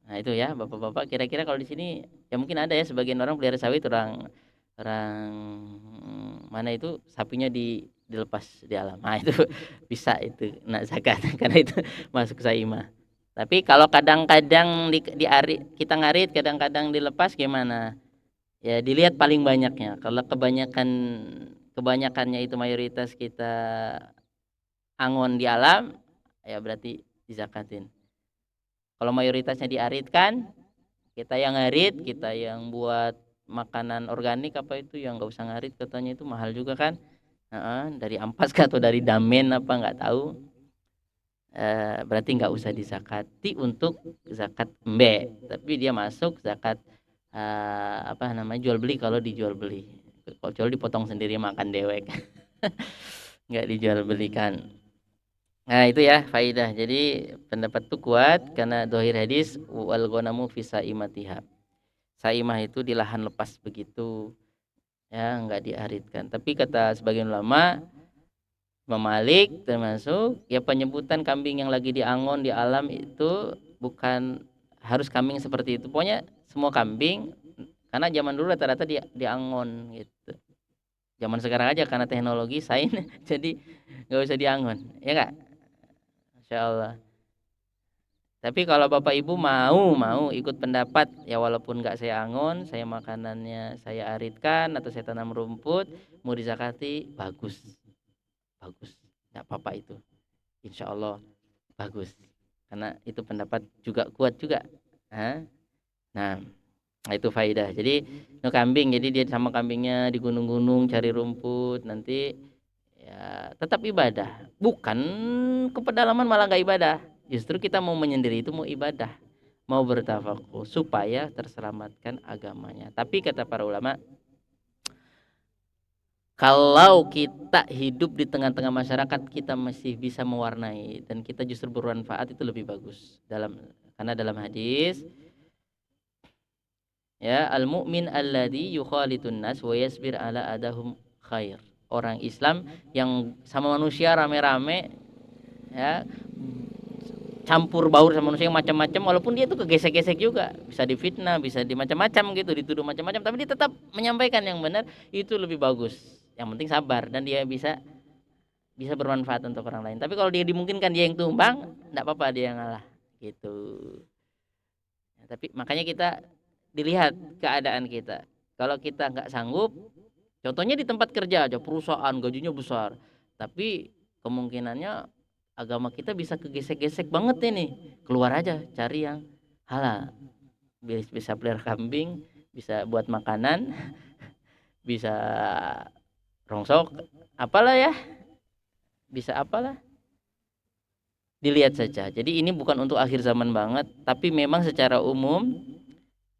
Nah itu ya bapak-bapak. Kira-kira kalau di sini ya mungkin ada ya sebagian orang pelihara sawit orang mana itu sapinya dilepas di alam. Nah itu bisa itu nak zakat karena itu masuk saimah. Tapi kalau kadang-kadang kita ngarit, kadang-kadang dilepas gimana? Ya dilihat paling banyaknya. Kalau kebanyakannya itu mayoritas kita angon di alam, ya berarti dizakatin. Kalau mayoritasnya diaritkan, kita yang ngarit, kita yang buat makanan organik apa itu yang nggak usah ngarit katanya itu mahal juga kan? Dari ampas atau dari damen apa nggak tahu. Berarti nggak usah dizakati untuk zakat embe, tapi dia masuk zakat apa namanya jual beli kalau dijual beli. Kalau jual dipotong sendiri makan dewek, nggak dijual belikan. Nah itu ya faidah. Jadi pendapat itu kuat karena dohir hadis wal gonamu fisa imatiha. Saimah itu di lahan lepas begitu, ya nggak diaritkan. Tapi kata sebagian ulama Imam Malik termasuk ya penyebutan kambing yang lagi diangon di alam itu bukan harus kambing seperti itu. Pokoknya semua kambing karena zaman dulu rata-rata diangon gitu. Zaman sekarang aja karena teknologi sains jadi nggak usah diangon, ya nggak? Insya Allah. Tapi kalau Bapak Ibu mau ikut pendapat ya walaupun nggak saya angon, saya makanannya saya aritkan atau saya tanam rumput mau dizakati bagus. Bagus, nggak apa-apa itu, insya Allah bagus, karena itu pendapat juga kuat juga. Nah itu faidah. Jadi no kambing, jadi dia sama kambingnya di gunung-gunung cari rumput, nanti ya tetap ibadah, bukan ke pedalaman malah nggak ibadah, justru kita mau menyendiri itu mau ibadah, mau bertafakur supaya terselamatkan agamanya. Tapi kata para ulama, kalau kita hidup di tengah-tengah masyarakat kita masih bisa mewarnai dan kita justru bermanfaat itu lebih bagus karena dalam hadis ya al mu'min alladzi yukhalitun nas wa yasbir ala adahum khair. Orang Islam yang sama manusia rame-rame ya campur baur sama manusia yang macam-macam walaupun dia tuh kegesek-gesek juga, bisa difitnah, bisa dimacam-macam gitu, dituduh macam-macam tapi dia tetap menyampaikan yang benar, itu lebih bagus. Yang penting sabar dan dia bisa bermanfaat untuk orang lain. Tapi kalau dia dimungkinkan dia yang tumbang, enggak apa-apa dia yang ngalah gitu. Tapi makanya kita dilihat keadaan kita. Kalau kita nggak sanggup, Contohnya di tempat kerja aja, perusahaan gajinya besar, tapi kemungkinannya agama kita bisa kegesek-gesek banget ini. Keluar aja cari yang halal. Bisa pelihara kambing, bisa buat makanan, bisa rongsok, apalah ya, bisa apalah. Dilihat saja. Jadi ini bukan untuk akhir zaman banget, tapi memang secara umum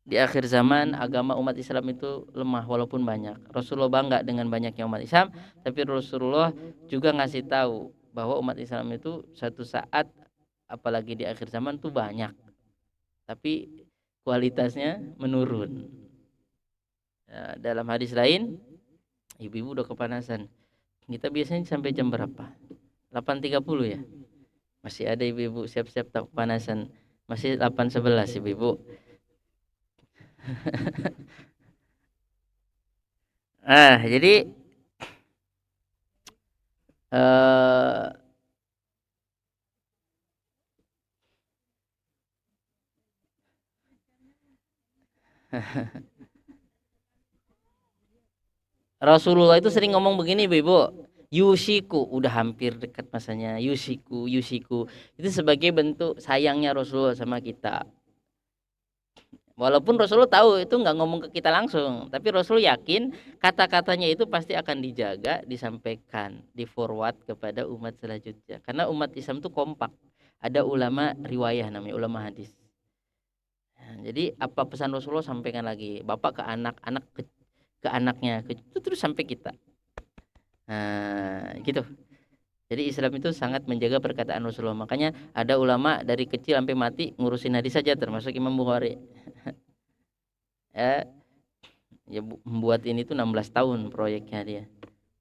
di akhir zaman agama umat Islam itu lemah walaupun banyak. Rasulullah bangga dengan banyaknya umat Islam, tapi Rasulullah juga ngasih tahu bahwa umat Islam itu suatu saat apalagi di akhir zaman tuh banyak, tapi kualitasnya menurun. Nah, dalam hadis lain, ibu-ibu udah kepanasan. Kita biasanya sampai jam berapa? 8.30 ya. Masih ada ibu-ibu siap-siap tak kepanasan. Masih 8.11 ibu-ibu. Jadi Rasulullah itu sering ngomong begini, ibu-ibu. Yusiku, udah hampir dekat masanya. Yusiku, yusiku. Itu sebagai bentuk sayangnya Rasulullah sama kita. Walaupun Rasulullah tahu itu nggak ngomong ke kita langsung, tapi Rasul yakin kata-katanya itu pasti akan dijaga, disampaikan, di forward kepada umat selanjutnya. Karena umat Islam itu kompak. Ada ulama riwayah namanya ulama hadis. Nah, jadi apa pesan Rasulullah sampaikan lagi, bapak ke anak, anak ke anaknya, itu terus sampai kita. Nah, gitu. Jadi Islam itu sangat menjaga perkataan Rasulullah. Makanya ada ulama dari kecil sampai mati ngurusin hadis saja, termasuk Imam Bukhari. Ya membuat ini tuh 16 tahun proyeknya dia.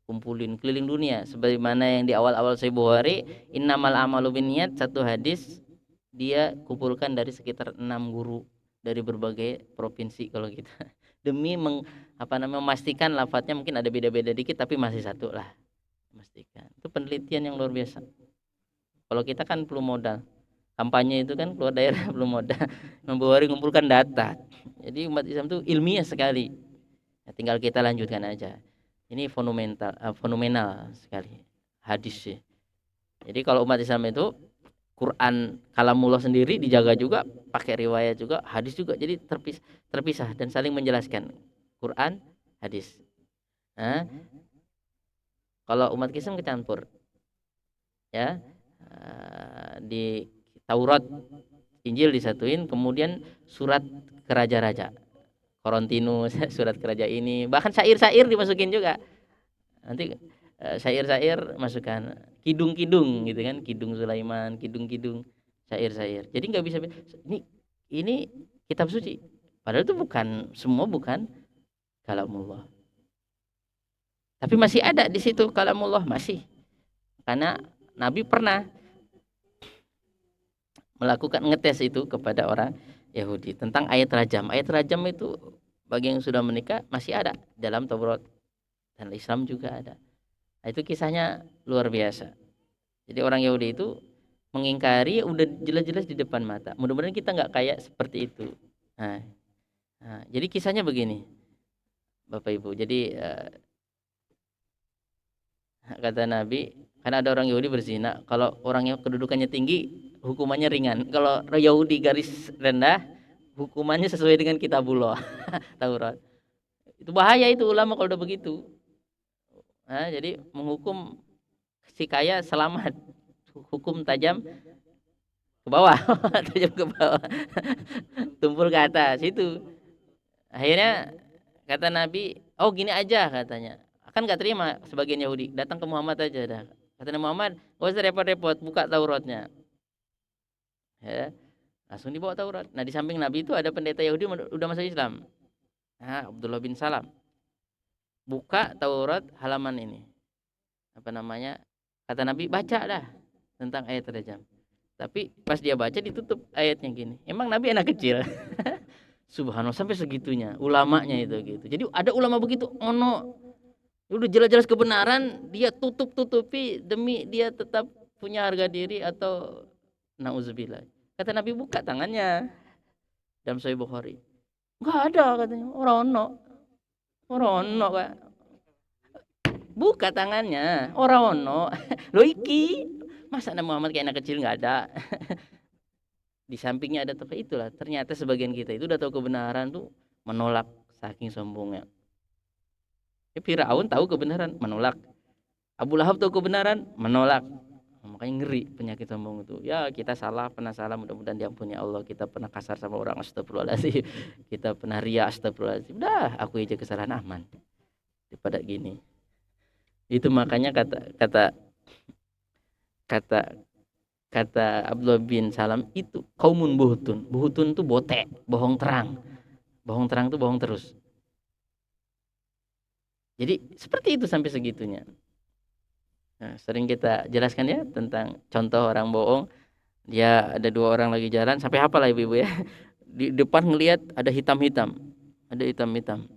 Kumpulin keliling dunia sebagaimana yang di awal-awal Sahih Bukhari, innamal amalu binniyat, satu hadis dia kumpulkan dari sekitar 6 guru dari berbagai provinsi kalau kita. Demi memastikan lafadznya mungkin ada beda-beda dikit tapi masih satu lah. Memastikan. Itu penelitian yang luar biasa. Kalau kita kan perlu modal. Kampanye itu kan keluar daerah belum modal. Imam Bukhari mengumpulkan data. Jadi umat Islam itu ilmiah sekali. Ya, tinggal kita lanjutkan aja. Ini fenomenal sekali hadis sih. Jadi kalau umat Islam itu Quran kalamullah sendiri dijaga juga, pakai riwayat juga, hadis juga. Jadi terpisah dan saling menjelaskan Quran, hadis. Nah, kalau umat Islam kecampur, ya di Taurat, Injil disatuin, kemudian surat ke raja-raja. Korontinus, surat ke raja ini, bahkan syair-syair dimasukin juga. Nanti syair-syair masukkan kidung-kidung gitu kan, kidung Sulaiman, kidung-kidung syair-syair. Jadi nggak bisa ini kitab suci. Padahal itu bukan semua, bukan kalamullah. Tapi masih ada di situ kalamullah masih. Karena Nabi pernah melakukan ngetes itu kepada orang Yahudi tentang ayat rajam. Ayat rajam itu bagi yang sudah menikah masih ada dalam Taurat dan Islam juga ada. Nah, itu kisahnya luar biasa. Jadi orang Yahudi itu mengingkari udah jelas-jelas di depan mata. Mudah-mudahan kita nggak kayak seperti itu. Nah, jadi kisahnya begini, Bapak Ibu. Jadi kata Nabi, karena ada orang Yahudi berzina. Kalau orang yang kedudukannya tinggi, hukumannya ringan. Kalau Yahudi garis rendah, hukumannya sesuai dengan kitabullah, Taurat. Itu bahaya itu ulama kalau udah begitu. Nah, jadi menghukum si kaya selamat, hukum tajam ke bawah, tajam ke bawah, tumpul ke atas itu. Akhirnya kata Nabi, oh gini aja katanya. Kan nggak terima sebagian Yahudi, datang ke Muhammad aja dah. Kata Muhammad, gak usah repot-repot, buka Tauratnya. Ya, langsung dibawa Taurat. Nah di samping Nabi itu ada pendeta Yahudi udah masuk Islam. Nah, Abdullah bin Salam. Buka Taurat halaman ini. Apa namanya? Kata Nabi, baca dah tentang ayat rajam. Tapi pas dia baca ditutup ayatnya gini. Emang Nabi anak kecil. Subhanallah sampai segitunya ulamanya itu gitu. Jadi ada ulama begitu, udah jelas-jelas kebenaran dia tutupi demi dia tetap punya harga diri atau nauzubillah. Kata Nabi buka tangannya dalam Sahih Bukhari. Enggak ada katanya. Orono Kak. buka tangannya, ora ono. Lo iki, masa Nabi Muhammad kayak anak kecil nggak ada? Di sampingnya ada tapi itulah. Ternyata sebagian kita itu udah tahu kebenaran tuh menolak saking sombongnya. Ya, Firaun tahu kebenaran, menolak. Abu Lahab tahu kebenaran, menolak. Makanya ngeri penyakit sombong itu. Ya kita salah, pernah salah, mudah-mudahan diampuni Allah. Kita pernah kasar sama orang, astagfirullahaladzim. Kita pernah ria, astagfirullahaladzim. Udah, aku aja kesalahan, aman daripada gini. Itu makanya kata Abdullah bin Salam itu kaumun buhutun. Buhutun tuh botek, bohong terang. Bohong terang tuh bohong terus. Jadi seperti itu sampai segitunya. Nah, sering kita jelaskan ya tentang contoh orang bohong. Dia ada dua orang lagi jalan, sampai hafal lah ibu-ibu ya. Di depan ngelihat ada hitam-hitam. Ada hitam-hitam.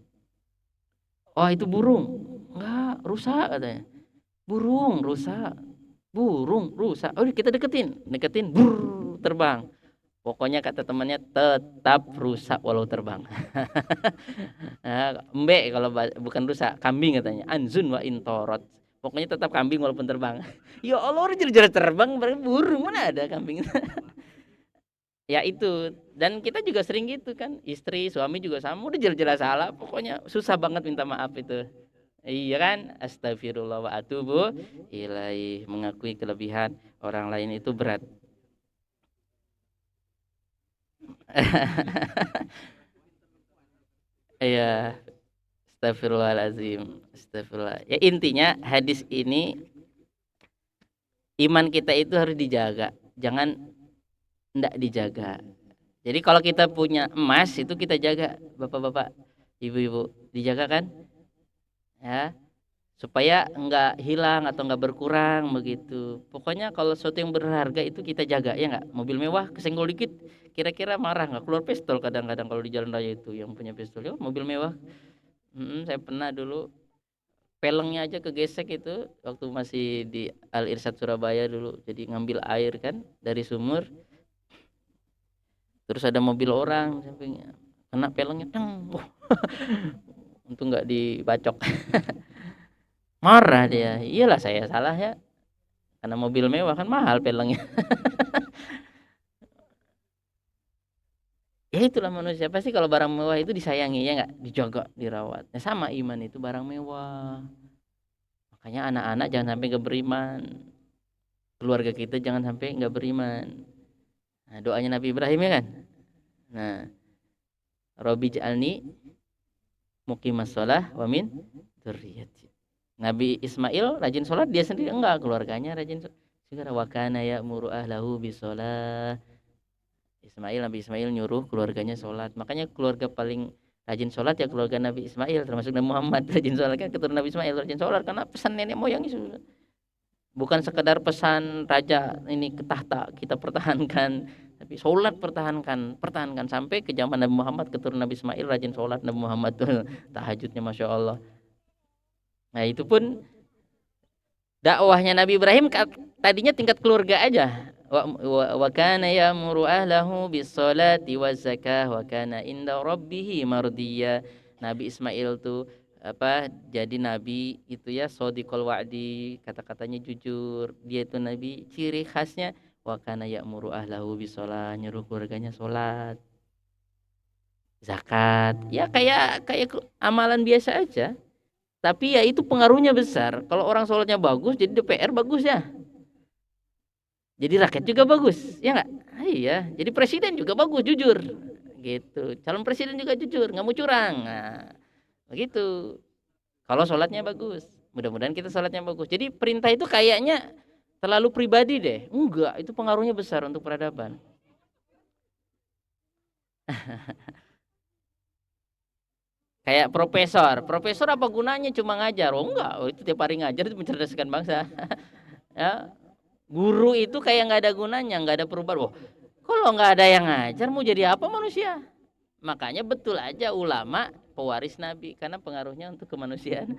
Oh, itu burung. Enggak, rusa katanya. Burung, rusa. Burung, rusa. Oh, kita deketin, terbang. Pokoknya kata temannya tetap rusak walau terbang. Nah, embe kalau bukan rusak, kambing katanya. Anzun wa intorot. Pokoknya tetap kambing walaupun terbang. Ya Allah, udah jelas terbang, berarti burung mana ada kambing. Ya itu. Dan kita juga sering gitu kan. Istri, suami juga sama, udah jelas salah. Pokoknya susah banget minta maaf itu. Iya kan? Astagfirullah wa atubu ilaih. Mengakui kelebihan orang lain itu berat. Iya, astagfirullahalazim. Astagfirullah. Ya intinya hadis ini iman kita itu harus dijaga. Jangan enggak dijaga. Jadi kalau kita punya emas itu kita jaga, Bapak-bapak, Ibu-ibu, dijaga kan? Ya, supaya enggak hilang atau enggak berkurang begitu. Pokoknya kalau sesuatu yang berharga itu kita jaga, ya enggak? Mobil mewah kesenggol dikit, kira-kira marah enggak? Keluar pistol kadang-kadang kalau di jalan raya itu yang punya pistol. Ya, mobil mewah. Saya pernah dulu pelengnya aja kegesek itu waktu masih di Al Irsyad Surabaya dulu. Jadi ngambil air kan dari sumur. Terus ada mobil orang sampingnya. Kena pelengnya. Untung nggak dibacok. Marah dia. Iyalah saya salah ya. Karena mobil mewah kan mahal pelengnya. Ya itulah manusia. Pasti kalau barang mewah itu disayangi ya nggak? Dijaga, dirawat. Nah, sama iman itu barang mewah. Makanya anak-anak jangan sampai nggak beriman. Keluarga kita jangan sampai nggak beriman. Nah, doanya Nabi Ibrahim ya kan? Nah, Robi ja'alni muqimas shalah wa min dzurriyyati. Nabi Ismail rajin sholat, dia sendiri enggak, keluarganya rajin sholat. Segera wakana ya'muru ahlahu bisolah. Nabi Ismail nyuruh keluarganya sholat. Makanya keluarga paling rajin sholat ya keluarga Nabi Ismail, termasuk Nabi Muhammad rajin sholat kan, keturunan Nabi Ismail rajin sholat karena pesan nenek moyang itu. Bukan sekedar pesan raja ini ke tahta kita pertahankan, tapi sholat pertahankan sampai ke zaman Nabi Muhammad, keturunan Nabi Ismail rajin sholat, Nabi Muhammad tuh tahajudnya masya Allah. Nah itu pun dakwahnya Nabi Ibrahim tadinya tingkat keluarga aja. Wa kana ya'muru ahlahu bis-sholati waz-zakah wa kana inda rabbih mardiyya. Nabi Ismail tuh jadi nabi itu ya, shodiqul wa'di, kata-katanya jujur. Dia itu nabi, ciri khasnya wa kana ya'muru ahlahu bis-sholah, nyuruh keluarganya sholat, zakat. Ya kayak amalan biasa aja. Tapi ya itu pengaruhnya besar. Kalau orang sholatnya bagus, jadi DPR bagus ya. Jadi rakyat juga bagus, ya nggak? Iya. Jadi presiden juga bagus, jujur. Gitu. Calon presiden juga jujur, nggak mau curang. Nah, begitu. Kalau sholatnya bagus, mudah-mudahan kita sholatnya bagus. Jadi perintah itu kayaknya terlalu pribadi deh. Enggak, itu pengaruhnya besar untuk peradaban. Kayak profesor apa gunanya cuma ngajar? Oh enggak, itu tiap hari ngajar itu mencerdaskan bangsa. Ya, guru itu kayak nggak ada gunanya, nggak ada perubahan. Oh, kalau nggak ada yang ngajar mau jadi apa manusia? Makanya betul aja ulama pewaris Nabi karena pengaruhnya untuk kemanusiaan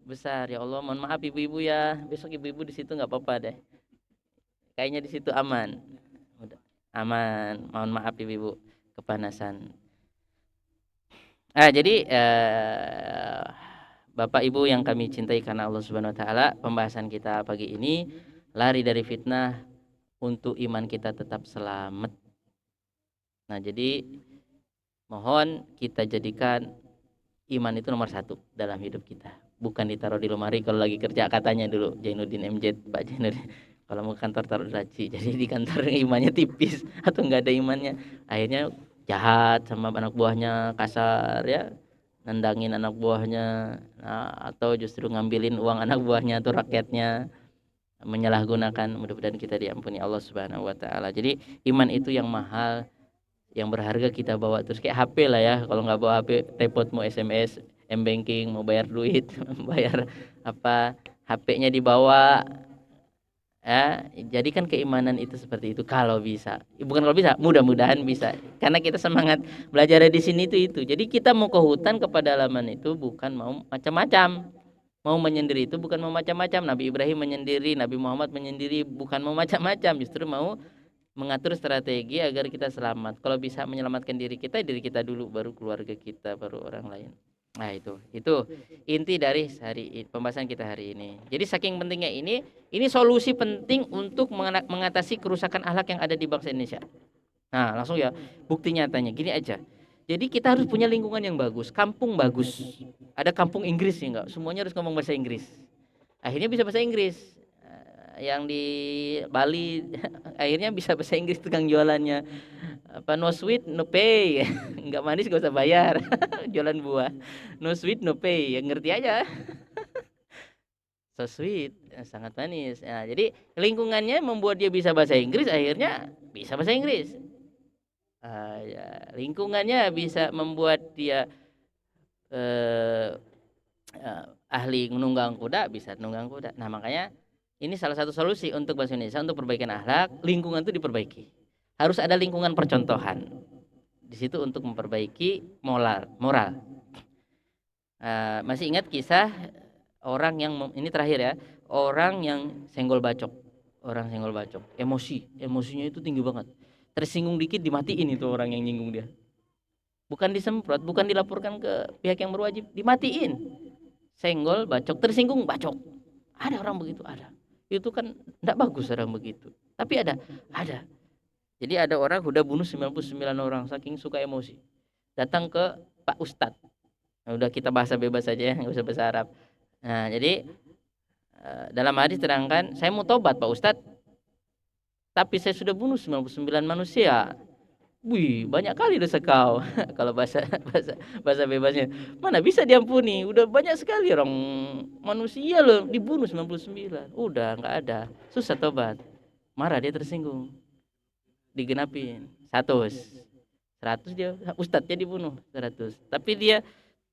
besar. Ya Allah, mohon maaf ibu-ibu ya, besok ibu-ibu di situ nggak apa-apa deh. Kayaknya di situ aman. Udah aman. Mohon maaf ibu-ibu kepanasan. Jadi Bapak Ibu yang kami cintai karena Allah Subhanahu wa taala, pembahasan kita pagi ini lari dari fitnah untuk iman kita tetap selamat. Nah, jadi mohon kita jadikan iman itu nomor satu dalam hidup kita. Bukan ditaruh di lemari kalau lagi kerja, katanya dulu Jainuddin MZ, Pak Jainuddin. Kalau mau kantor taruh di laci. Jadi di kantor imannya tipis atau nggak ada imannya. Akhirnya jahat sama anak buahnya, kasar ya, nendangin anak buahnya, nah, atau justru ngambilin uang anak buahnya atau rakyatnya, menyalahgunakan. Mudah-mudahan kita diampuni Allah Subhanahu wa taala. Jadi iman itu yang mahal, yang berharga kita bawa terus, kayak HP lah ya. Kalau nggak bawa HP repot, mau SMS, m-banking, mau bayar duit, bayar apa, HP-nya dibawa ya. Jadi kan keimanan itu seperti itu kalau bisa, bukan kalau bisa, mudah-mudahan bisa, karena kita semangat belajar di sini itu. Jadi kita mau ke hutan, ke pedalaman itu bukan mau macam-macam, mau menyendiri itu bukan mau macam-macam. Nabi Ibrahim menyendiri, Nabi Muhammad menyendiri, bukan mau macam-macam, justru mau mengatur strategi agar kita selamat. Kalau bisa menyelamatkan diri kita dulu, baru keluarga kita, baru orang lain. Nah, itu inti dari pembahasan kita hari ini. Jadi saking pentingnya ini solusi penting untuk mengatasi kerusakan akhlak yang ada di bangsa Indonesia. Nah, langsung ya, bukti nyatanya gini aja. Jadi kita harus punya lingkungan yang bagus, kampung bagus. Ada kampung Inggris ya, enggak? Semuanya harus ngomong bahasa Inggris. Akhirnya bisa bahasa Inggris. Yang di Bali akhirnya bisa bahasa Inggris, tukang jualannya apa, no sweet no pay. Nggak manis gak usah bayar. Jualan buah, no sweet no pay, yang ngerti aja. So sweet, sangat manis. Nah, jadi lingkungannya membuat dia bisa bahasa Inggris, akhirnya bisa bahasa Inggris. Ya, lingkungannya bisa membuat dia ahli menunggang kuda, bisa nunggang kuda. Nah, makanya ini salah satu solusi untuk bahasa Indonesia, untuk perbaikan akhlak. Lingkungan itu diperbaiki, harus ada lingkungan percontohan di situ untuk memperbaiki moral. Masih ingat kisah orang yang ini terakhir ya, orang yang senggol bacok. Orang senggol bacok, emosinya itu tinggi banget, tersinggung dikit dimatiin itu orang yang nyinggung dia. Bukan disemprot, bukan dilaporkan ke pihak yang berwajib, dimatiin. Senggol bacok, tersinggung bacok. Ada orang begitu, ada. Itu kan enggak bagus orang begitu. Tapi ada. Jadi ada orang udah bunuh 99 orang saking suka emosi. Datang ke Pak Ustadz. Nah, udah kita bahasa bebas saja ya, nggak usah bahasa Arab. Nah, jadi dalam hadis terangkan, saya mau tobat Pak Ustadz, tapi saya sudah bunuh 99 manusia. Wih, banyak kali dosa kau. Kalau bahasa bebasnya, mana bisa diampuni? Udah banyak sekali orang manusia loh dibunuh 99. Udah nggak ada. Susah tobat. Marah dia, tersinggung. Digenapin 100 dia, ustadznya dibunuh 100. Tapi dia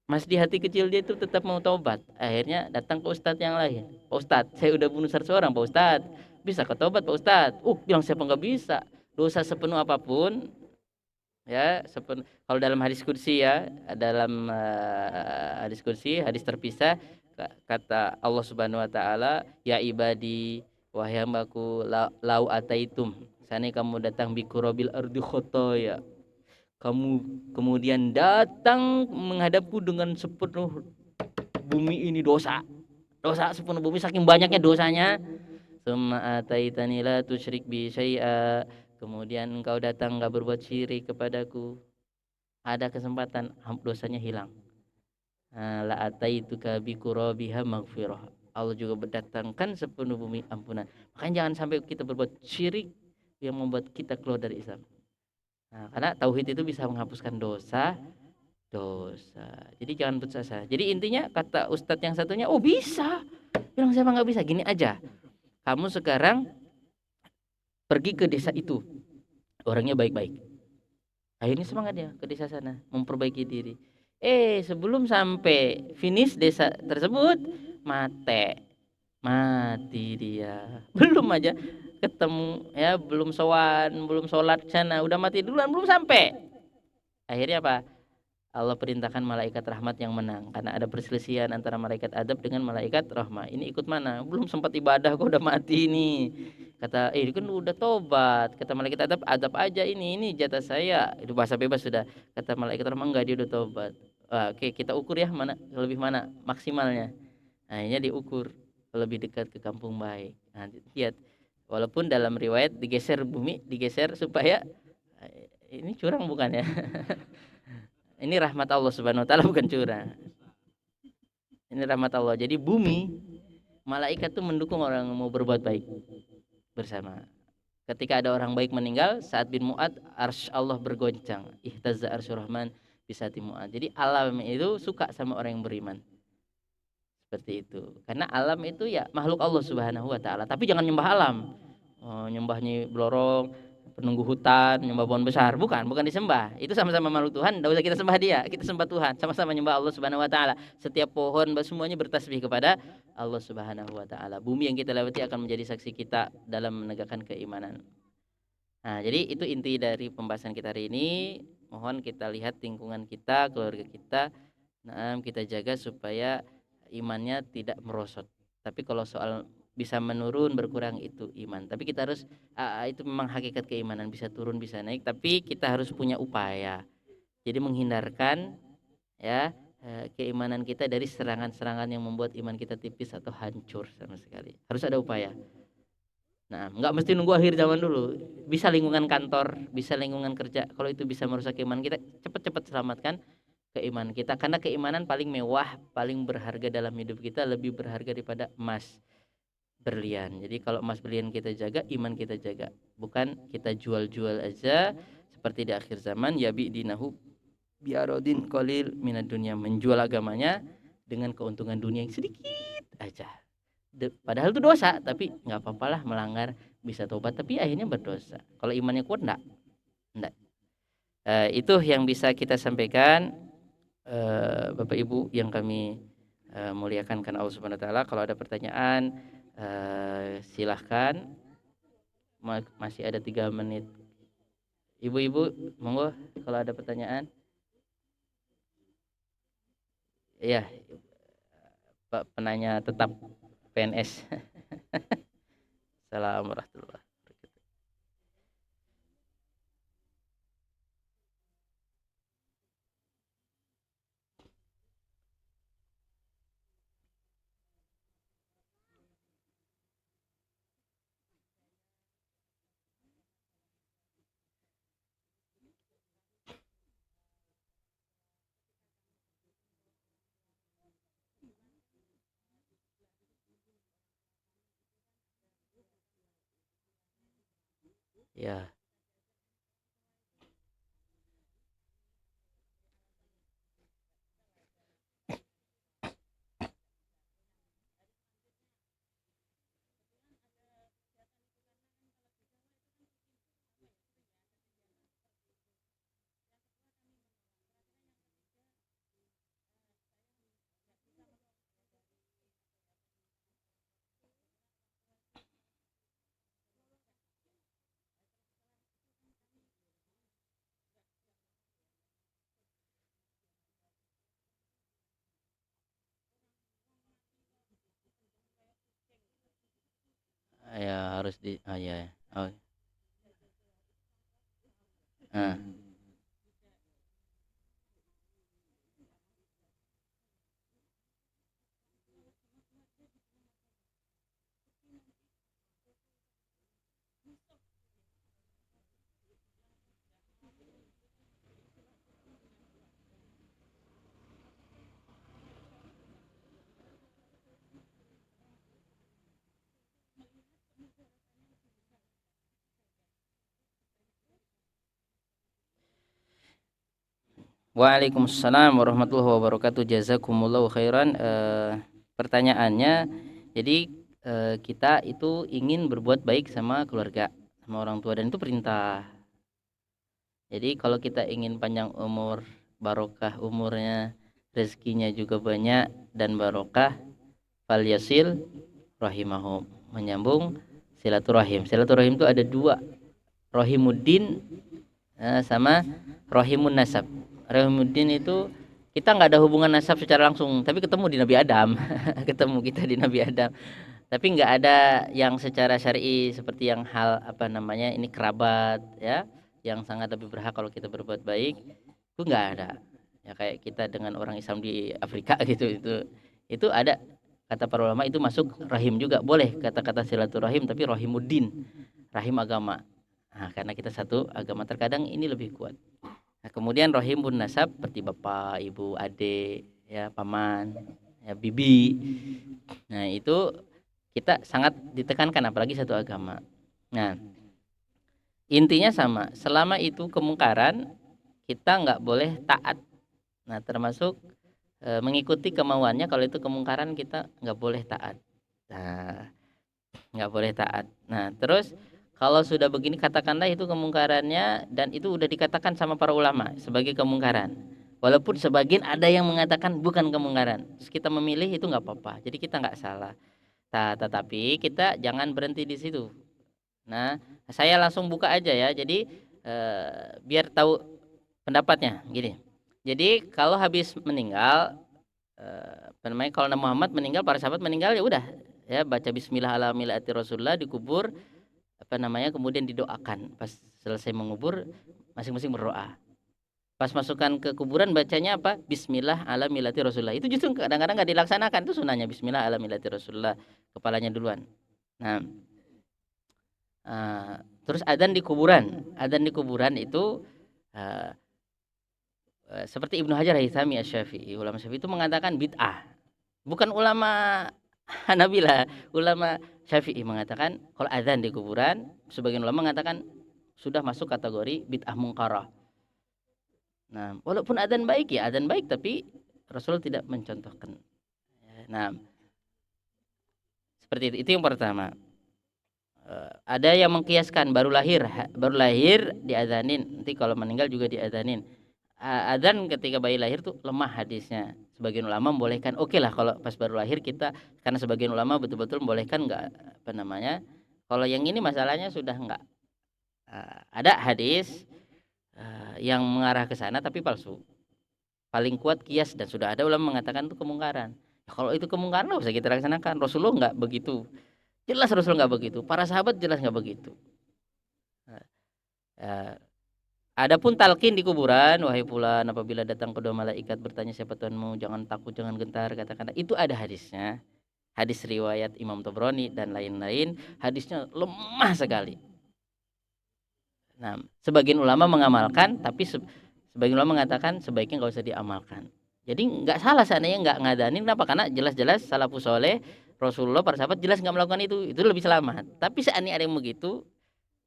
masih di hati kecil dia itu tetap mau tobat. Akhirnya datang ke ustadz yang lain. Pak Ustadz, saya udah bunuh 100 orang Pak Ustadz. Bisa ke tobat Pak Ustadz? Bilang siapa nggak bisa. Dosa sepenuh apapun ya, kalau dalam hadis kursi ya, dalam hadis kursi, hadis terpisah, kata Allah Subhanahu wa taala, ya ibadi, wahai hambaku, lau ataitum, sana kamu datang bikurobil ardi khotoya, kamu kemudian datang menghadapku dengan sepenuh bumi ini dosa sepenuh bumi, saking banyaknya dosanya. Summa ataitani la tusyrik bi syai'a, kemudian engkau datang enggak berbuat syirik kepadaku, ada kesempatan dosanya hilang. La ataituka bi qurabiha maghfirah, Allah juga berdatangkan sepenuh bumi ampunan. Makanya jangan sampai kita berbuat syirik yang membuat kita keluar dari Islam. Nah, karena tauhid itu bisa menghapuskan dosa. Jadi jangan putus asa. Jadi intinya kata ustadz yang satunya, bisa. Bilang siapa nggak bisa, gini aja. Kamu sekarang pergi ke desa itu, orangnya baik-baik. Akhirnya semangat ya ke desa sana, memperbaiki diri. Sebelum sampai finish desa tersebut, mati dia. Belum aja ketemu ya, belum sowan, belum sholat sana, udah mati duluan, belum sampai. Akhirnya apa? Allah perintahkan malaikat rahmat yang menang, karena ada perselisihan antara malaikat adab dengan malaikat rahmah. Ini ikut mana? Belum sempat ibadah kok udah mati nih. Kata, kan udah tobat. Kata malaikat adab aja, ini jatah saya. Itu bahasa bebas sudah. Kata malaikat rahmah, enggak, dia udah tobat. Oke, kita ukur ya mana maksimalnya. Nah, ini diukur lebih dekat ke kampung baik. Nah, lihat walaupun dalam riwayat digeser bumi, digeser supaya ini curang bukan ya? Ini rahmat Allah Subhanahu wa taala, bukan curang. Ini rahmat Allah. Jadi bumi, malaikat tuh mendukung orang mau berbuat baik bersama. Ketika ada orang baik meninggal, Sa'ad bin Mu'ad, arsy Allah bergoncang. Ihtazza arsyur rahman bisati Mu'ad. Jadi alam itu suka sama orang yang beriman. Seperti itu. Karena alam itu ya makhluk Allah Subhanahu wa taala. Tapi jangan nyembah alam. Oh, nyembah Nyi Blorong, penunggu hutan, nyembah pohon besar. Bukan disembah. Itu sama-sama makhluk Tuhan, enggak usah kita sembah dia. Kita sembah Tuhan, sama-sama nyembah Allah Subhanahu wa taala. Setiap pohon semuanya bertasbih kepada Allah Subhanahu wa taala. Bumi yang kita lewati akan menjadi saksi kita dalam menegakkan keimanan. Nah, jadi itu inti dari pembahasan kita hari ini. Mohon kita lihat lingkungan kita, keluarga kita. Nah, kita jaga supaya imannya tidak merosot. Tapi kalau soal bisa menurun, berkurang itu iman. Tapi kita harus itu memang hakikat keimanan, bisa turun, bisa naik, tapi kita harus punya upaya. Jadi menghindarkan ya keimanan kita dari serangan-serangan yang membuat iman kita tipis atau hancur sama sekali. Harus ada upaya. Nah, nggak mesti nunggu akhir zaman dulu. Bisa lingkungan kantor, bisa lingkungan kerja. Kalau itu bisa merusak keimanan kita, cepat-cepat selamatkan keimanan kita. Karena keimanan paling mewah, paling berharga dalam hidup kita, lebih berharga daripada emas berlian. Jadi kalau emas berlian kita jaga, iman kita jaga. Bukan kita jual-jual aja seperti di akhir zaman, ya bi'dinahu biarodin qalil minad dunya, menjual agamanya dengan keuntungan dunia yang sedikit aja. Padahal itu dosa, tapi nggak apa-apalah melanggar, bisa tobat, tapi akhirnya berdosa. Kalau imannya kuat enggak. Itu yang bisa kita sampaikan, Bapak Ibu yang kami muliakan karena Allah Subhanahu wa taala. Kalau ada pertanyaan silahkan. Masih ada 3 menit. Ibu-ibu monggo kalau ada pertanyaan. Iya, Pak penanya tetap PNS. Assalamualaikum warahmatullahi wabarakatuh. Ya. Ya harus di ya. Oh. Nah. Waalaikumsalam warahmatullahi wabarakatuh. Jazakumullahu khairan. Pertanyaannya, jadi kita itu ingin berbuat baik sama keluarga, sama orang tua, dan itu perintah. Jadi kalau kita ingin panjang umur, barokah umurnya, rezekinya juga banyak dan barokah, falyasil rahimahum, menyambung silaturahim. Silaturahim itu ada 2, rahimuddin sama rahimun nasab. Rahimuddin itu kita nggak ada hubungan nasab secara langsung, tapi ketemu di Nabi Adam. Ketemu kita di Nabi Adam, tapi nggak ada yang secara syar'i seperti yang hal ini kerabat ya, yang sangat lebih berhak kalau kita berbuat baik, itu nggak ada Ya kayak kita dengan orang Islam di Afrika gitu, itu ada kata para ulama itu masuk rahim juga, boleh kata-kata silaturahim tapi rahimuddin, rahim agama. Nah, karena kita satu agama terkadang ini lebih kuat. Nah, kemudian rahimun nasab seperti bapak, ibu, adik, ya paman, ya bibi. Nah, itu kita sangat ditekankan apalagi satu agama. Nah, intinya sama, selama itu kemungkaran kita nggak boleh taat. Nah, termasuk mengikuti kemauannya, kalau itu kemungkaran kita nggak boleh taat. Nah, nggak boleh taat. Nah, terus kalau sudah begini katakanlah itu kemungkarannya dan itu udah dikatakan sama para ulama sebagai kemungkaran. Walaupun sebagian ada yang mengatakan bukan kemungkaran, terus kita memilih itu nggak apa-apa. Jadi kita nggak salah. Tetapi kita jangan berhenti di situ. Nah, saya langsung buka aja ya. Jadi biar tahu pendapatnya gini. Jadi kalau habis meninggal, namanya kalau Nabi Muhammad meninggal, para sahabat meninggal, ya udah ya baca Bismillah ala milati Rasulullah, dikubur, kemudian didoakan. Pas selesai mengubur, masing-masing berdoa. Pas masukkan ke kuburan bacanya apa? Bismillah ala milati Rasulullah. Itu justru kadang-kadang nggak dilaksanakan, itu sunahnya Bismillah ala milati Rasulullah, kepalanya duluan. Nah, terus adzan di kuburan. Adzan di kuburan itu seperti Ibnu Hajar Haythami Asy-Syafi'i, ulama Syafi'i itu mengatakan bid'ah. Bukan ulama Hanabilah, ulama Syafi'i mengatakan kalau adzan di kuburan, sebagian ulama mengatakan sudah masuk kategori bid'ah mungkarah. Nah, walaupun adzan baik ya, adzan baik tapi Rasul tidak mencontohkan. Nah, seperti itu. Itu yang pertama. Ada yang mengkiaskan baru lahir diadzanin, nanti kalau meninggal juga diadzanin. Adzan ketika bayi lahir tuh lemah hadisnya. Sebagian ulama membolehkan, oke lah kalau pas baru lahir kita, karena sebagian ulama betul-betul membolehkan, nggak kalau yang ini masalahnya sudah nggak ada hadis yang mengarah ke sana tapi palsu. Paling kuat kias, dan sudah ada ulama mengatakan itu kemungkaran. Ya, kalau itu kemungkaran nggak usah kita laksanakan. Rasulullah nggak begitu. Jelas Rasul nggak begitu. Para sahabat jelas nggak begitu. Adapun talqin di kuburan, wahai fulan, apabila datang kedua malaikat bertanya siapa Tuhanmu, jangan takut, jangan gentar, katakan itu ada hadisnya. Hadis riwayat Imam Tabrani dan lain-lain, hadisnya lemah sekali. Nah, sebagian ulama mengamalkan, tapi sebagian ulama mengatakan sebaiknya nggak usah diamalkan. Jadi nggak salah seandainya nggak ngadanin, kenapa? Karena jelas-jelas salafus soleh, Rasulullah, para sahabat jelas nggak melakukan itu lebih selamat. Tapi seandainya ada yang begitu,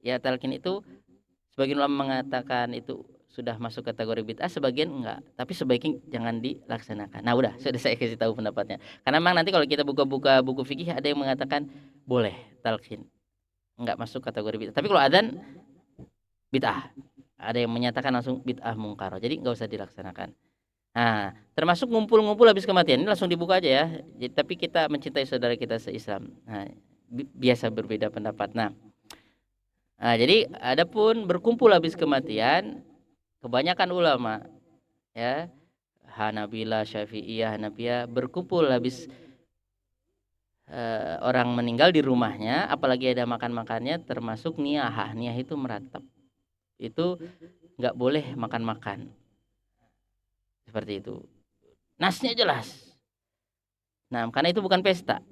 ya talqin itu sebagian ulama mengatakan itu sudah masuk kategori bid'ah, sebagian enggak, tapi sebaiknya jangan dilaksanakan. Nah, udah, sudah saya kasih tahu pendapatnya. Karena memang nanti kalau kita buka-buka buku fikih ada yang mengatakan boleh talqin, enggak masuk kategori bid'ah. Tapi kalau adzan bid'ah, ada yang menyatakan langsung bid'ah mungkar. Jadi enggak usah dilaksanakan. Nah, termasuk ngumpul-ngumpul habis kematian. Ini langsung dibuka aja ya. Jadi, tapi kita mencintai saudara kita se-Islam. Nah, biasa berbeda pendapat. Nah, jadi adapun berkumpul habis kematian, kebanyakan ulama ya, Hanabilah, Syafi'iyah, Hanafiyah berkumpul habis orang meninggal di rumahnya, apalagi ada makan-makannya, termasuk niyahah. Niyah itu meratap. Itu nggak boleh makan-makan. Seperti itu. Nasnya jelas. Nah, karena itu bukan pesta.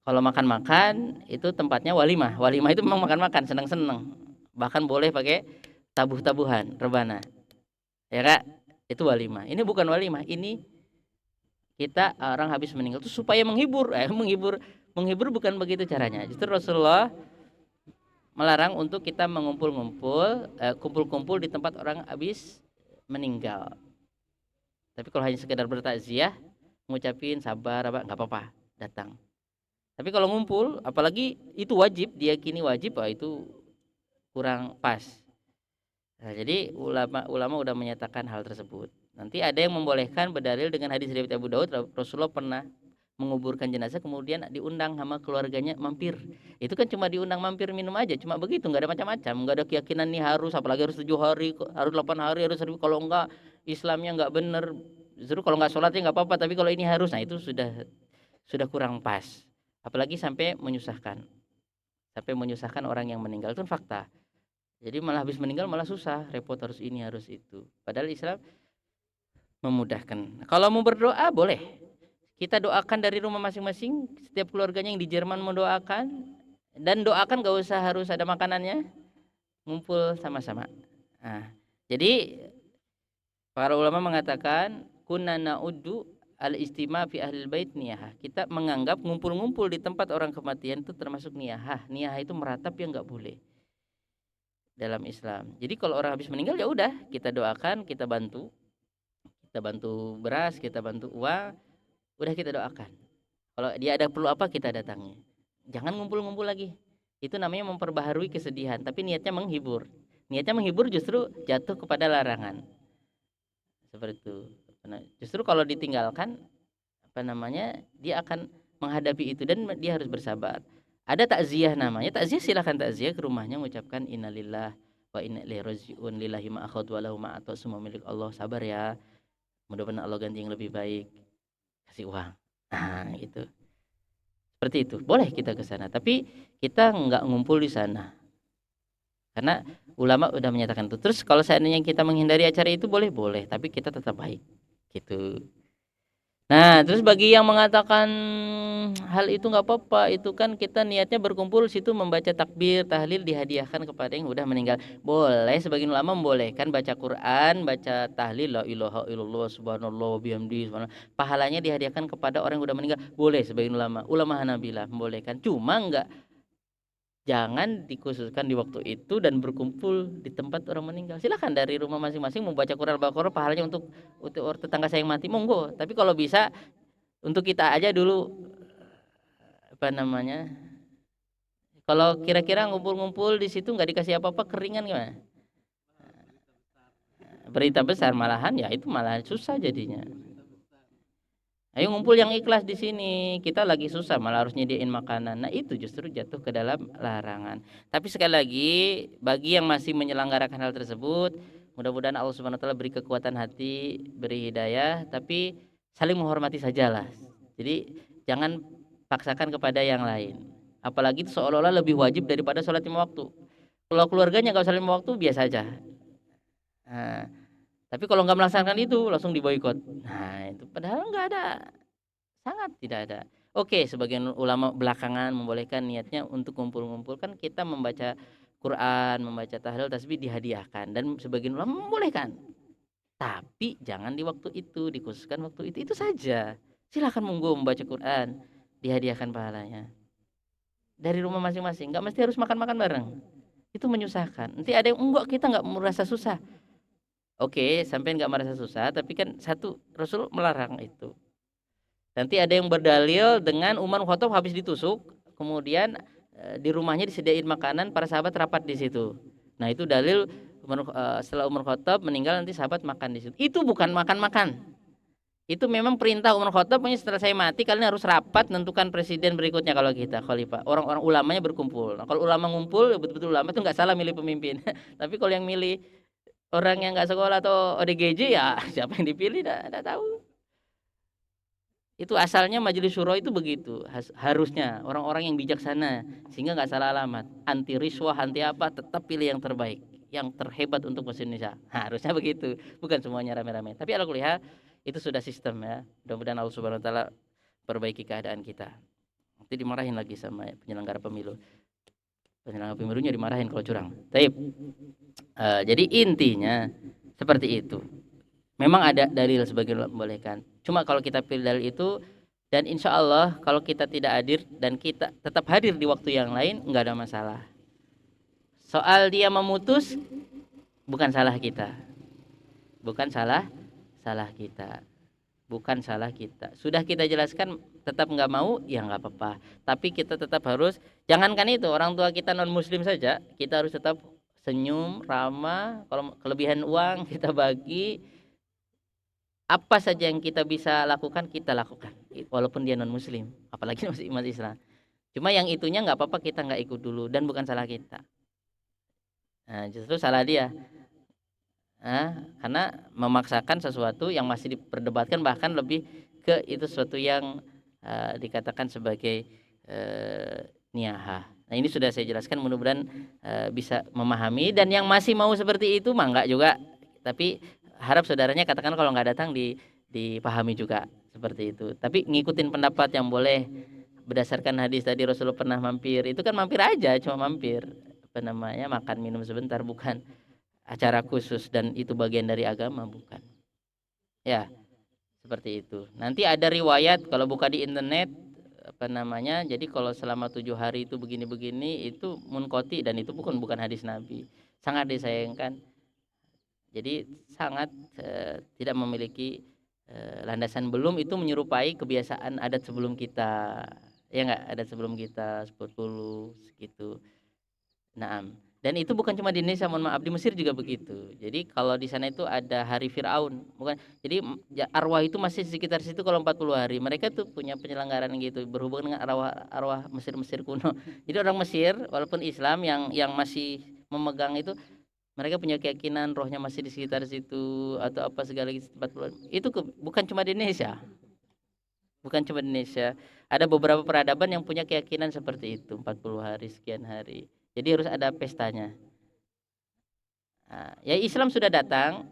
Kalau makan-makan itu tempatnya walimah. Walimah itu memang makan-makan, senang-senang. Bahkan boleh pakai tabuh-tabuhan, rebana. Ya Kak, itu walimah. Ini bukan walimah, ini kita orang habis meninggal itu supaya menghibur. Menghibur bukan begitu caranya. Justru Rasulullah melarang untuk kita kumpul-kumpul di tempat orang habis meninggal. Tapi kalau hanya sekedar bertakziah, ngucapin sabar apa, nggak apa-apa, datang. Tapi kalau ngumpul, apalagi itu wajib, diyakini wajib, itu kurang pas. Nah, jadi ulama udah menyatakan hal tersebut. Nanti ada yang membolehkan berdalil dengan hadis riwayat Abu Daud, Rasulullah pernah menguburkan jenazah kemudian diundang sama keluarganya mampir. Itu kan cuma diundang mampir minum aja, cuma begitu, nggak ada macam-macam, nggak ada keyakinan nih harus, apalagi harus 7 hari, harus 8 hari, harus 1000, kalau enggak Islamnya nggak bener. Justru kalau nggak sholatnya nggak apa-apa, tapi kalau ini harus, nah itu sudah kurang pas. Apalagi sampai menyusahkan orang yang meninggal, itu fakta. Jadi malah habis meninggal malah susah, repot, harus ini harus itu. Padahal Islam memudahkan. Kalau mau berdoa boleh. Kita doakan dari rumah masing-masing, setiap keluarganya yang di Jerman mendoakan, dan doakan gak usah harus ada makanannya, ngumpul sama-sama. Nah, jadi para ulama mengatakan kunna na'uddu al-istima fi ahlil bait niyahah. Kita menganggap ngumpul-ngumpul di tempat orang kematian itu termasuk niyahah. Niyahah itu meratap yang nggak boleh dalam Islam. Jadi kalau orang habis meninggal ya udah kita doakan, kita bantu beras, kita bantu uang, udah kita doakan. Kalau dia ada perlu apa kita datangi. Jangan ngumpul-ngumpul lagi. Itu namanya memperbaharui kesedihan, tapi niatnya menghibur. Niatnya menghibur justru jatuh kepada larangan. Seperti itu. Nah, justru kalau ditinggalkan dia akan menghadapi itu dan dia harus bersabar. Ada takziah namanya. Takziah silahkan takziah ke rumahnya mengucapkan innalillah wa inna ilaihi rajiun lillahi ma akhadha wa lahu ma ata semua milik Allah. Sabar ya. Mudah-mudahan Allah ganti yang lebih baik. Kasih uang. Nah, itu. Seperti itu. Boleh kita ke sana, tapi kita nggak ngumpul di sana. Karena ulama udah menyatakan itu. Terus kalau seandainya kita menghindari acara itu boleh, tapi kita tetap baik. Gitu. Nah, terus bagi yang mengatakan hal itu nggak apa-apa, itu kan kita niatnya berkumpul situ membaca takbir, tahlil dihadiahkan kepada yang udah meninggal. Boleh, sebagian ulama membolehkan baca Quran, baca tahlil la ilaha illallah subhanallah bihamdi subhanallah. Pahalanya dihadiahkan kepada orang yang udah meninggal. Boleh sebagian ulama. Ulama Hanabilah membolehkan. Cuma jangan dikhususkan di waktu itu dan berkumpul di tempat orang meninggal. Silakan dari rumah masing-masing membaca Quran Al-Baqarah, pahalanya untuk tetangga saya yang mati monggo. Tapi kalau bisa untuk kita aja dulu apa namanya? Kalau kira-kira ngumpul-ngumpul di situ nggak dikasih apa-apa keringan gimana? Berita besar malahan ya itu malah susah jadinya. Ayo ngumpul yang ikhlas di sini. Kita lagi susah malah harus nyediain makanan. Nah, itu justru jatuh ke dalam larangan. Tapi sekali lagi, bagi yang masih menyelenggarakan hal tersebut, mudah-mudahan Allah Subhanahu wa taala beri kekuatan hati, beri hidayah, tapi saling menghormati sajalah. Jadi jangan paksakan kepada yang lain. Apalagi itu seolah-olah lebih wajib daripada sholat lima waktu. Kalau keluarganya nggak sholat lima waktu biasa aja. Nah, tapi kalau nggak melaksanakan itu langsung diboikot. Nah, itu padahal nggak ada. Sangat tidak ada. Oke, sebagian ulama belakangan membolehkan niatnya untuk kumpul-kumpul kan kita membaca Quran, membaca tahlil, tasbih dihadiahkan dan sebagian ulama membolehkan. Tapi jangan di waktu itu, dikhususkan waktu itu saja. Silakan monggo membaca Quran, dihadiahkan pahalanya. Dari rumah masing-masing, nggak mesti harus makan-makan bareng. Itu menyusahkan. Nanti ada yang enggak kita nggak merasa susah. Oke, sampai nggak merasa susah, tapi kan satu Rasul melarang itu. Nanti ada yang berdalil dengan Umar Khattab habis ditusuk, kemudian di rumahnya disediain makanan, para sahabat rapat di situ. Nah, itu dalil setelah Umar Khattab meninggal nanti sahabat makan di situ. Itu bukan makan-makan. Itu memang perintah Umar Khattab, pokoknya setelah saya mati kalian harus rapat menentukan presiden berikutnya kalau kita khalifah. Orang-orang ulamanya berkumpul. Nah, kalau ulama ngumpul, betul-betul ulama itu nggak salah milih pemimpin. Tapi kalau yang milih orang yang nggak sekolah atau ODGJ ya siapa yang dipilih nggak tahu. Itu asalnya majelis syuro itu begitu harusnya orang-orang yang bijaksana sehingga nggak salah alamat, anti riswah, anti apa, tetap pilih yang terbaik, yang terhebat untuk mesin Indonesia. Harusnya begitu, bukan semuanya rame-rame. Tapi ala kuliah itu sudah sistem ya. Mudah-mudahan Allah Subhanahu wa taala perbaiki keadaan kita. Nanti dimarahin lagi sama penyelenggara pemilu. Penyelenggara pemilunya dimarahin kalau curang. Taib. Jadi intinya seperti itu. Memang ada dalil sebagian membolehkan. Cuma kalau kita pilih dalil itu dan insya Allah kalau kita tidak hadir dan kita tetap hadir di waktu yang lain nggak ada masalah. Soal dia memutus bukan salah kita, bukan salah kita, bukan salah kita. Sudah kita jelaskan tetap nggak mau ya nggak apa-apa. Tapi kita tetap harus jangankan itu orang tua kita non muslim saja kita harus tetap senyum ramah. Kalau kelebihan uang kita bagi. Apa saja yang kita bisa lakukan kita lakukan walaupun dia non muslim apalagi masih umat Islam. Cuma yang itunya nggak apa-apa kita nggak ikut dulu dan bukan salah kita. Nah, justru salah dia. Karena memaksakan sesuatu yang masih diperdebatkan bahkan lebih ke itu sesuatu yang dikatakan sebagai niyahah. Nah, ini sudah saya jelaskan mudah-mudahan bisa memahami dan yang masih mau seperti itu mah enggak juga. Tapi harap saudaranya katakan kalau nggak datang dipahami juga seperti itu. Tapi ngikutin pendapat yang boleh berdasarkan hadis tadi Rasulullah pernah mampir. Itu kan mampir aja, cuma mampir. Apa namanya? Makan minum sebentar, bukan acara khusus dan itu bagian dari agama, bukan. Ya, seperti itu. Nanti ada riwayat kalau buka di internet apa namanya, jadi kalau selama 7 hari itu begini-begini itu munkoti dan itu bukan hadis Nabi, sangat disayangkan. Jadi sangat tidak memiliki landasan, belum itu menyerupai kebiasaan adat sebelum kita, ya nggak, adat sebelum kita seperti dulu segitu. Naam. Dan itu bukan cuma di Indonesia, mohon maaf, di Mesir juga begitu. Jadi kalau di sana itu ada hari Firaun, bukan. Jadi arwah itu masih di sekitar situ kalau 40 hari. Mereka tuh punya penyelenggaraan gitu berhubungan dengan arwah Mesir kuno. Jadi orang Mesir walaupun Islam yang masih memegang itu, mereka punya keyakinan rohnya masih di sekitar situ atau apa segala gitu 40 hari. Itu bukan cuma di Indonesia. Bukan cuma di Indonesia. Ada beberapa peradaban yang punya keyakinan seperti itu, 40 hari sekian hari. Jadi harus ada pestanya. Nah, ya Islam sudah datang,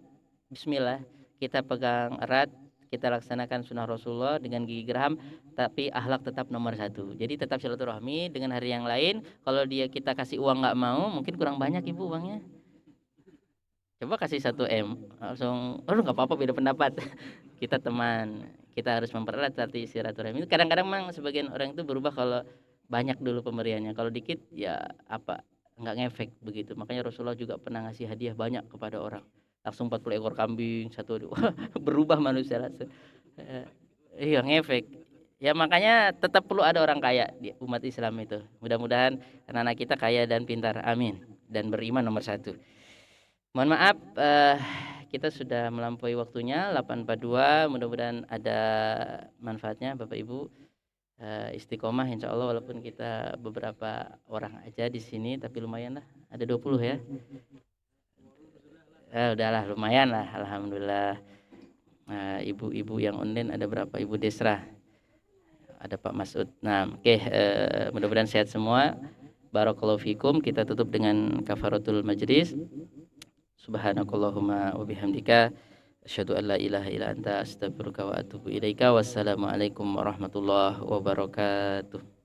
bismillah, kita pegang erat, kita laksanakan sunnah Rasulullah dengan gigi geraham, tapi akhlak tetap nomor satu. Jadi tetap silaturahmi dengan hari yang lain. Kalau dia kita kasih uang nggak mau, mungkin kurang banyak ibu uangnya. Coba kasih 1 M, langsung, oh nggak apa-apa, beda pendapat. Kita teman, kita harus mempererat tadi silaturahmi. Kadang-kadang memang sebagian orang itu berubah kalau banyak dulu pemberiannya, kalau dikit ya apa, nggak ngefek begitu. Makanya Rasulullah juga pernah ngasih hadiah banyak kepada orang, langsung 40 ekor kambing satu. Berubah manusia langsung. Iya ngefek. Ya makanya tetap perlu ada orang kaya di umat Islam itu. Mudah-mudahan anak-anak kita kaya dan pintar, amin, dan beriman nomor satu. Mohon maaf, kita sudah melampaui waktunya 8.42. Mudah-mudahan ada manfaatnya Bapak Ibu. Istiqomah insya Allah, walaupun kita beberapa orang aja di sini, tapi lumayan lah, ada 20 ya. Udahlah lumayan lah, alhamdulillah. Ibu-ibu yang online ada berapa? Ibu Desra, ada Pak Masud. Nah, oke, mudah-mudahan sehat semua. Barakallahu fikum. Kita tutup dengan kafaratul majlis. Subhanakallahumma wa bihamdika asyhadu an la ilaha illa anta astaghfiruka wa atubu ilaika. Wassalamualaikum warahmatullahi wabarakatuh.